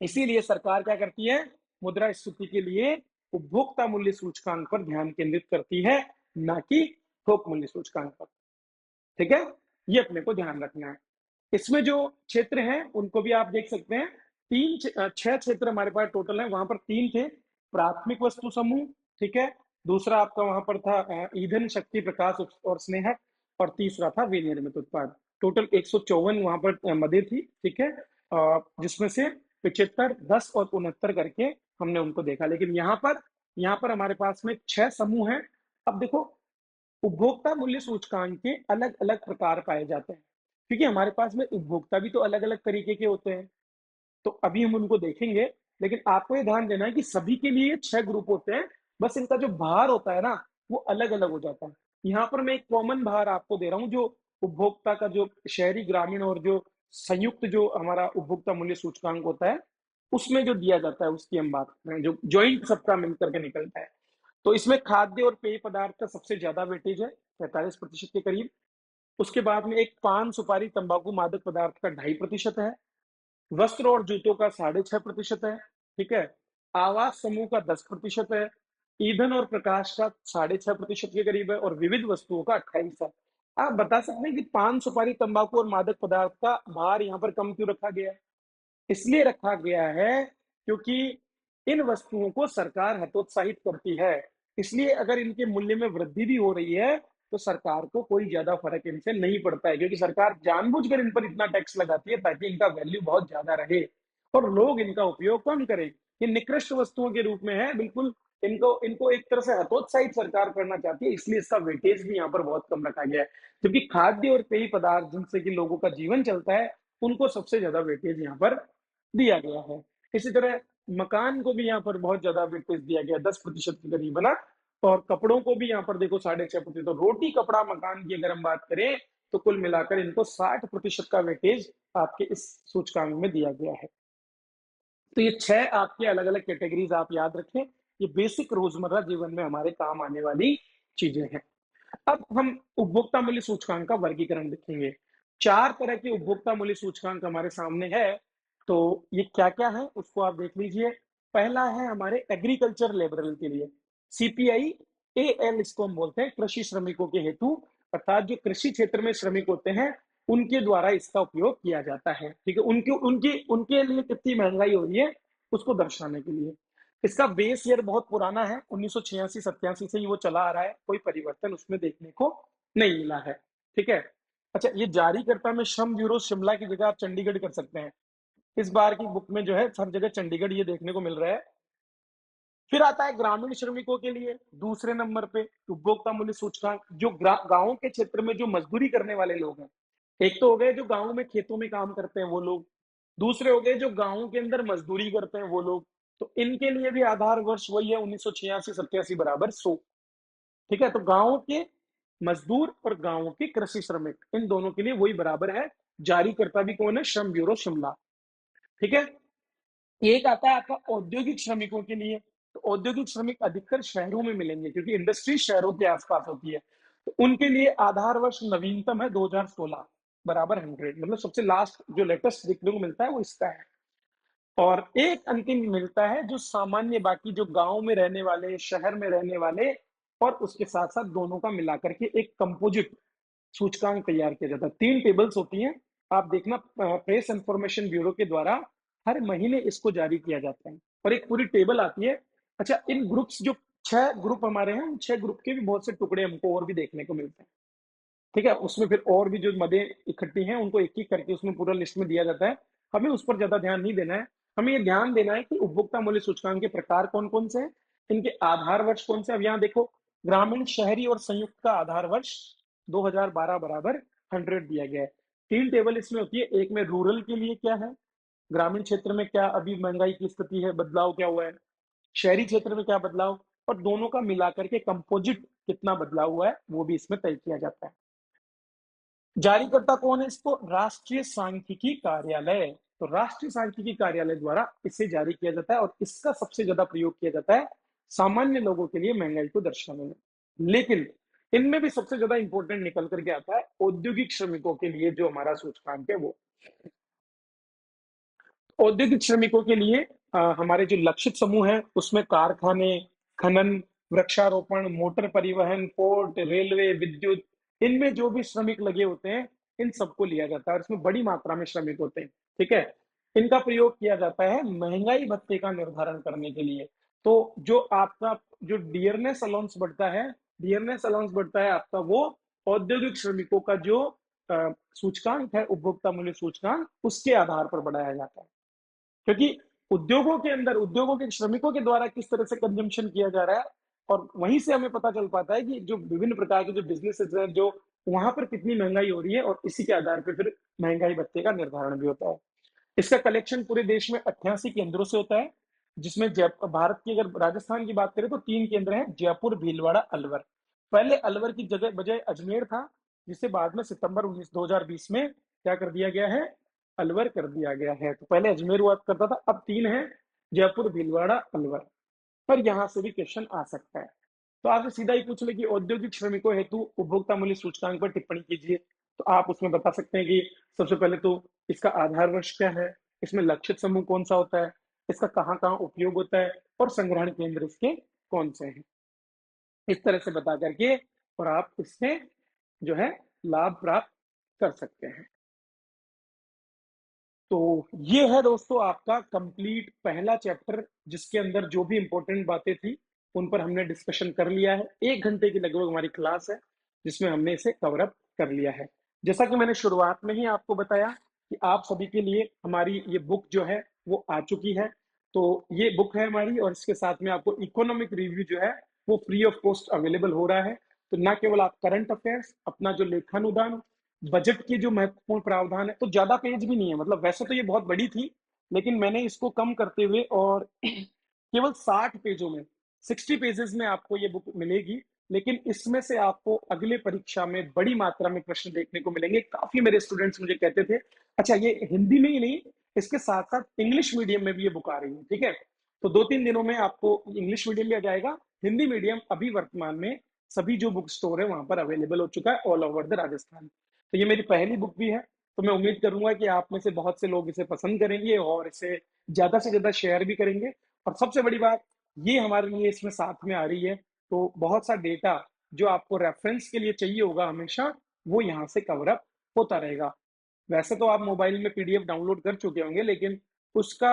इसीलिए सरकार क्या करती है, मुद्रास्फीति के लिए उपभोक्ता मूल्य सूचकांक पर ध्यान केंद्रित करती है, ना कि थोक मूल्य सूचकांक पर। ठीक है, ये अपने को ध्यान रखना है। इसमें जो क्षेत्र हैं उनको भी आप देख सकते हैं। छह क्षेत्र हमारे पास टोटल है, वहां पर तीन थे। प्राथमिक वस्तु समूह, ठीक है, दूसरा आपका वहां पर था ईंधन, शक्ति, प्रकाश और स्नेहक, और तीसरा था विनिर्मित उत्पाद। टोटल 154 वहां पर मदे थी। ठीक है, जिसमें से 75, 10 और 69 करके हमने उनको देखा। लेकिन यहाँ पर हमारे पास में 6 समूह हैं। अब देखो, उपभोक्ता मूल्य सूचकांक के अलग अलग प्रकार पाए जाते हैं, क्योंकि हमारे पास में उपभोक्ता भी तो अलग अलग तरीके के होते हैं। तो अभी हम उनको देखेंगे, लेकिन आपको ये ध्यान देना है कि सभी के लिए 6 ग्रुप होते हैं, बस इनका जो भार होता है ना, वो अलग अलग हो जाता है। यहाँ पर मैं एक कॉमन भार आपको दे रहा हूँ, जो उपभोक्ता का जो शहरी, ग्रामीण और जो संयुक्त जो हमारा उपभोक्ता मूल्य सूचकांक होता है, उसमें जो दिया जाता है उसकी हम बात कर रहे हैं, जो ज्वाइंट सबका मिलकर के निकलता है। तो इसमें खाद्य और पेय पदार्थ का सबसे ज्यादा वेटेज है, 45% के करीब। उसके बाद में एक पान, सुपारी, तंबाकू, मादक पदार्थ का 2.5% है। वस्त्र और जूतों का 6.5% है। ठीक है, आवास समूह का 10% है। ईंधन और प्रकाश का 6.5% के करीब है, और विविध वस्तुओं का 28 है। आप बता सकते हैं कि पान, सुपारी, तंबाकू और मादक पदार्थ का भार यहाँ पर कम क्यों रखा गया है? इसलिए रखा गया है क्योंकि इन वस्तुओं को सरकार हतोत्साहित करती है। इसलिए अगर इनके मूल्य में वृद्धि भी हो रही है, तो सरकार को कोई ज्यादा फर्क इनसे नहीं पड़ता है, क्योंकि सरकार जानबूझकर इन पर इतना टैक्स लगाती है ताकि इनका वैल्यू बहुत ज्यादा रहे और लोग इनका उपयोग कम करें। ये निकृष्ट वस्तुओं के रूप में है, बिल्कुल। इनको इनको एक तरह से हतोत्साहित सरकार करना चाहती है, इसलिए इसका वेटेज भी यहाँ पर बहुत कम रखा गया है। क्योंकि खाद्य और पेय पदार्थ जिनसे कि लोगों का जीवन चलता है, उनको सबसे ज्यादा वेटेज यहाँ पर दिया गया है। इसी तरह मकान को भी यहाँ पर बहुत ज्यादा वेटेज दिया गया, 10% के करीब, है ना। और कपड़ों को भी यहाँ पर देखो 6.5%। तो रोटी, कपड़ा, मकान की अगर हम बात करें, तो कुल मिलाकर इनको 60% का वेटेज आपके इस सूचकांक में दिया गया है। तो ये 6 आपके अलग अलग कैटेगरीज आप याद रखें। ये बेसिक रोजमर्रा जीवन में हमारे काम आने वाली चीजें हैं। अब हम उपभोक्ता मूल्य सूचकांक का वर्गीकरण देखेंगे। 4 तरह के उपभोक्ता मूल्य सूचकांक हमारे सामने है। तो ये क्या क्या है उसको आप देख लीजिए। पहला है हमारे एग्रीकल्चर लेबरल के लिए, सीपीआई एएल इसको हम बोलते हैं, कृषि श्रमिकों के हेतु, अर्थात जो कृषि क्षेत्र में श्रमिक होते हैं उनके द्वारा इसका उपयोग किया जाता है। ठीक है, उनके उनके उनके लिए कितनी महंगाई हो रही है उसको दर्शाने के लिए। इसका बेस ईयर बहुत पुराना है, 1986-87 से ही वो चला आ रहा है, कोई परिवर्तन उसमें देखने को नहीं मिला है। ठीक है, अच्छा, ये जारीकर्ता में श्रम ब्यूरो शिमला की जगह आप चंडीगढ़ कर सकते हैं। इस बार की बुक में जो है हर जगह चंडीगढ़ ये देखने को मिल रहा है। फिर आता है ग्रामीण श्रमिकों के लिए दूसरे नंबर पे उपभोक्ता मूल्य सूचकांक, जो गांव के क्षेत्र में जो मजदूरी करने वाले लोग हैं। एक तो हो गए जो गांव में खेतों में काम करते हैं वो लोग, दूसरे हो गए जो गांव के अंदर मजदूरी करते हैं वो लोग। तो इनके लिए भी आधार वर्ष वही है, 1986-87 बराबर 100। ठीक है, तो गांव के मजदूर और गांव के कृषि श्रमिक, इन दोनों के लिए वही बराबर है। जारी करता भी कौन है? श्रम ब्यूरो शिमला। ठीक है, एक आता है आपका औद्योगिक श्रमिकों के लिए। तो औद्योगिक श्रमिक अधिकतर शहरों में मिलेंगे, क्योंकि इंडस्ट्री शहरों के आसपास होती है। तो उनके लिए आधार वर्ष नवीनतम है 2016 बराबर 100, मतलब सबसे लास्ट जो लेटेस्ट देखने को मिलता है वो इसका है। और एक अंतिम मिलता है जो सामान्य, बाकी जो गांव में रहने वाले, शहर में रहने वाले, और उसके साथ साथ दोनों का मिलाकर के एक कंपोजिट सूचकांक तैयार किया जाता है। 3 टेबल्स होती हैं, आप देखना, प्रेस इंफॉर्मेशन ब्यूरो के द्वारा हर महीने इसको जारी किया जाता है, और एक पूरी टेबल आती है। अच्छा, इन ग्रुप्स जो 6 ग्रुप हमारे हैं, उन 6 ग्रुप के भी बहुत से टुकड़े हमको और भी देखने को मिलते हैं। ठीक है, उसमें फिर और भी जो मदें इकट्ठी हैं उनको एक एक करके उसमें पूरा लिस्ट में दिया जाता है। हमें उस पर ज्यादा ध्यान नहीं देना है। हमें ये ध्यान देना है कि उपभोक्ता मूल्य सूचकांक के प्रकार कौन कौन से हैं, इनके आधार वर्ष कौन से। अब यहाँ देखो, ग्रामीण, शहरी और संयुक्त का आधार वर्ष 2012 बराबर 100 दिया गया है। तीन टेबल इसमें होती है, एक में रूरल के लिए क्या है, ग्रामीण क्षेत्र में क्या अभी महंगाई की स्थिति है, बदलाव क्या हुआ है, शहरी क्षेत्र में क्या बदलाव, और दोनों का मिलाकर के कंपोजिट कितना बदलाव हुआ है वो भी इसमें तय किया जाता है। जारीकर्ता कौन है इसको, राष्ट्रीय सांख्यिकी कार्यालय। तो राष्ट्रीय सांख्यिकी कार्यालय द्वारा इसे जारी किया जाता है और इसका सबसे ज्यादा प्रयोग किया जाता है सामान्य लोगों के लिए महंगाई को दर्शाने में। लेकिन इनमें भी सबसे ज्यादा इंपॉर्टेंट निकल करके आता है औद्योगिक श्रमिकों के लिए जो हमारा सूचकांक है वो। औद्योगिक श्रमिकों के लिए हमारे जो लक्षित समूह है उसमें कारखाने, खनन, वृक्षारोपण, मोटर परिवहन, पोर्ट, रेलवे, विद्युत, इनमें जो भी श्रमिक लगे होते हैं इन सबको लिया जाता है और इसमें बड़ी मात्रा में श्रमिक होते हैं। ठीक है, इनका प्रयोग किया जाता है महंगाई भत्ते का निर्धारण करने के लिए। तो जो आपका जो डियरनेस अलाउंस बढ़ता है, डियरनेस अलाउंस बढ़ता है आपका वो औद्योगिक श्रमिकों का जो सूचकांक है, उपभोक्ता मूल्य सूचकांक, उसके आधार पर बढ़ाया जाता है। क्योंकि उद्योगों के अंदर उद्योगों के श्रमिकों के द्वारा किस तरह से कंजम्पशन किया जा रहा है और वहीं से हमें पता चल पाता है कि जो विभिन्न प्रकार के जो बिजनेसेस हैं जो वहां पर कितनी महंगाई हो रही है और इसी के आधार पर फिर महंगाई भत्ते का निर्धारण भी होता है। इसका कलेक्शन पूरे देश में 88 केंद्रों से होता है, जिसमें भारत की अगर राजस्थान की बात करें तो 3 केंद्र हैं, जयपुर, भीलवाड़ा, अलवर। पहले अलवर की जगह बजाय अजमेर था, जिसे बाद में सितंबर 2020 में क्या कर दिया गया है, अलवर कर दिया गया है। तो पहले अजमेर हुआ करता था, अब 3 है, जयपुर, भीलवाड़ा, अलवर। पर यहां से भी क्वेश्चन आ सकता है। तो आपसे सीधा ही पूछ ले कि औद्योगिक श्रमिकों हेतु उपभोक्ता मूल्य सूचकांक पर टिप्पणी कीजिए, तो आप उसमें बता सकते हैं कि सबसे पहले तो इसका आधार वर्ष क्या है, इसमें लक्षित समूह कौन सा होता है, इसका कहाँ कहाँ उपयोग होता है और संग्रहण केंद्र इसके कौन से हैं। इस तरह से बता करके और आप इससे जो है लाभ प्राप्त कर सकते हैं। तो ये है दोस्तों आपका कंप्लीट पहला चैप्टर, जिसके अंदर जो भी इंपॉर्टेंट बातें थी उन पर हमने डिस्कशन कर लिया है। 1 घंटे की लगभग हमारी क्लास है जिसमें हमने इसे कवर अप कर लिया है। जैसा कि मैंने शुरुआत में ही आपको बताया कि आप सभी के लिए हमारी ये बुक जो है वो आ चुकी है। तो ये बुक है हमारी और इसके साथ में आपको इकोनॉमिक रिव्यू जो है वो फ्री ऑफ कॉस्ट अवेलेबल हो रहा है। तो ना केवल आप करंट अफेयर्स, अपना जो लेखानुदान, बजट के जो महत्वपूर्ण प्रावधान है, तो ज्यादा पेज भी नहीं है, मतलब वैसे तो ये बहुत बड़ी थी लेकिन मैंने इसको कम करते हुए और केवल 60 पेजों में, 60 पेजेस में आपको ये बुक मिलेगी। लेकिन इसमें से आपको अगले परीक्षा में बड़ी मात्रा में प्रश्न देखने को मिलेंगे। काफी मेरे स्टूडेंट्स मुझे कहते थे अच्छा ये हिंदी में ही नहीं, इसके साथ साथ इंग्लिश मीडियम में भी ये बुक आ रही है। ठीक है, तो 2-3 दिनों में आपको इंग्लिश मीडियम भी आ जाएगा, हिंदी मीडियम अभी वर्तमान में सभी जो बुक स्टोर है वहां पर अवेलेबल हो चुका है ऑल ओवर द राजस्थान। तो ये मेरी पहली बुक भी है, तो मैं उम्मीद करूंगा कि आप में से बहुत से लोग इसे पसंद करेंगे और इसे ज्यादा से ज्यादा शेयर भी करेंगे। और सबसे बड़ी बात ये हमारे लिए इसमें साथ में आ रही है, तो बहुत सा डेटा जो आपको रेफरेंस के लिए चाहिए होगा हमेशा, वो यहाँ से कवर अप होता रहेगा। वैसे तो आप मोबाइल में पीडीएफ डाउनलोड कर चुके होंगे, लेकिन उसका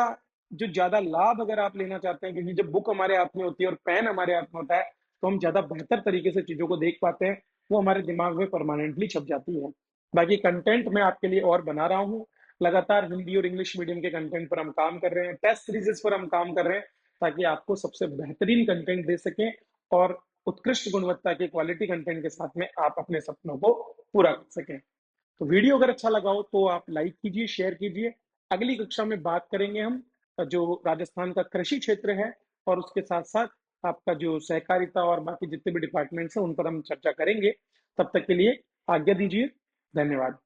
जो ज्यादा लाभ अगर आप लेना चाहते हैं, क्योंकि जब बुक हमारे हाथ में होती है और पेन हमारे हाथ में होता है तो हम ज्यादा बेहतर तरीके से चीजों को देख पाते हैं, वो हमारे दिमाग में परमानेंटली छप जाती है। बाकी कंटेंट मैं आपके लिए और बना रहा हूँ, लगातार हिंदी और इंग्लिश मीडियम के कंटेंट पर हम काम कर रहे हैं, टेस्ट सीरीजेस पर हम काम कर रहे हैं, ताकि आपको सबसे बेहतरीन कंटेंट दे सकें और उत्कृष्ट गुणवत्ता के क्वालिटी कंटेंट के साथ में आप अपने सपनों को पूरा कर सकें। तो वीडियो अगर अच्छा लगा हो तो आप लाइक कीजिए, शेयर कीजिए। अगली कक्षा में बात करेंगे हम जो राजस्थान का कृषि क्षेत्र है और उसके साथ साथ आपका जो सहकारिता और बाकी जितने भी डिपार्टमेंट्स हैं उन पर हम चर्चा करेंगे। तब तक के लिए आज्ञा दीजिए, धन्यवाद।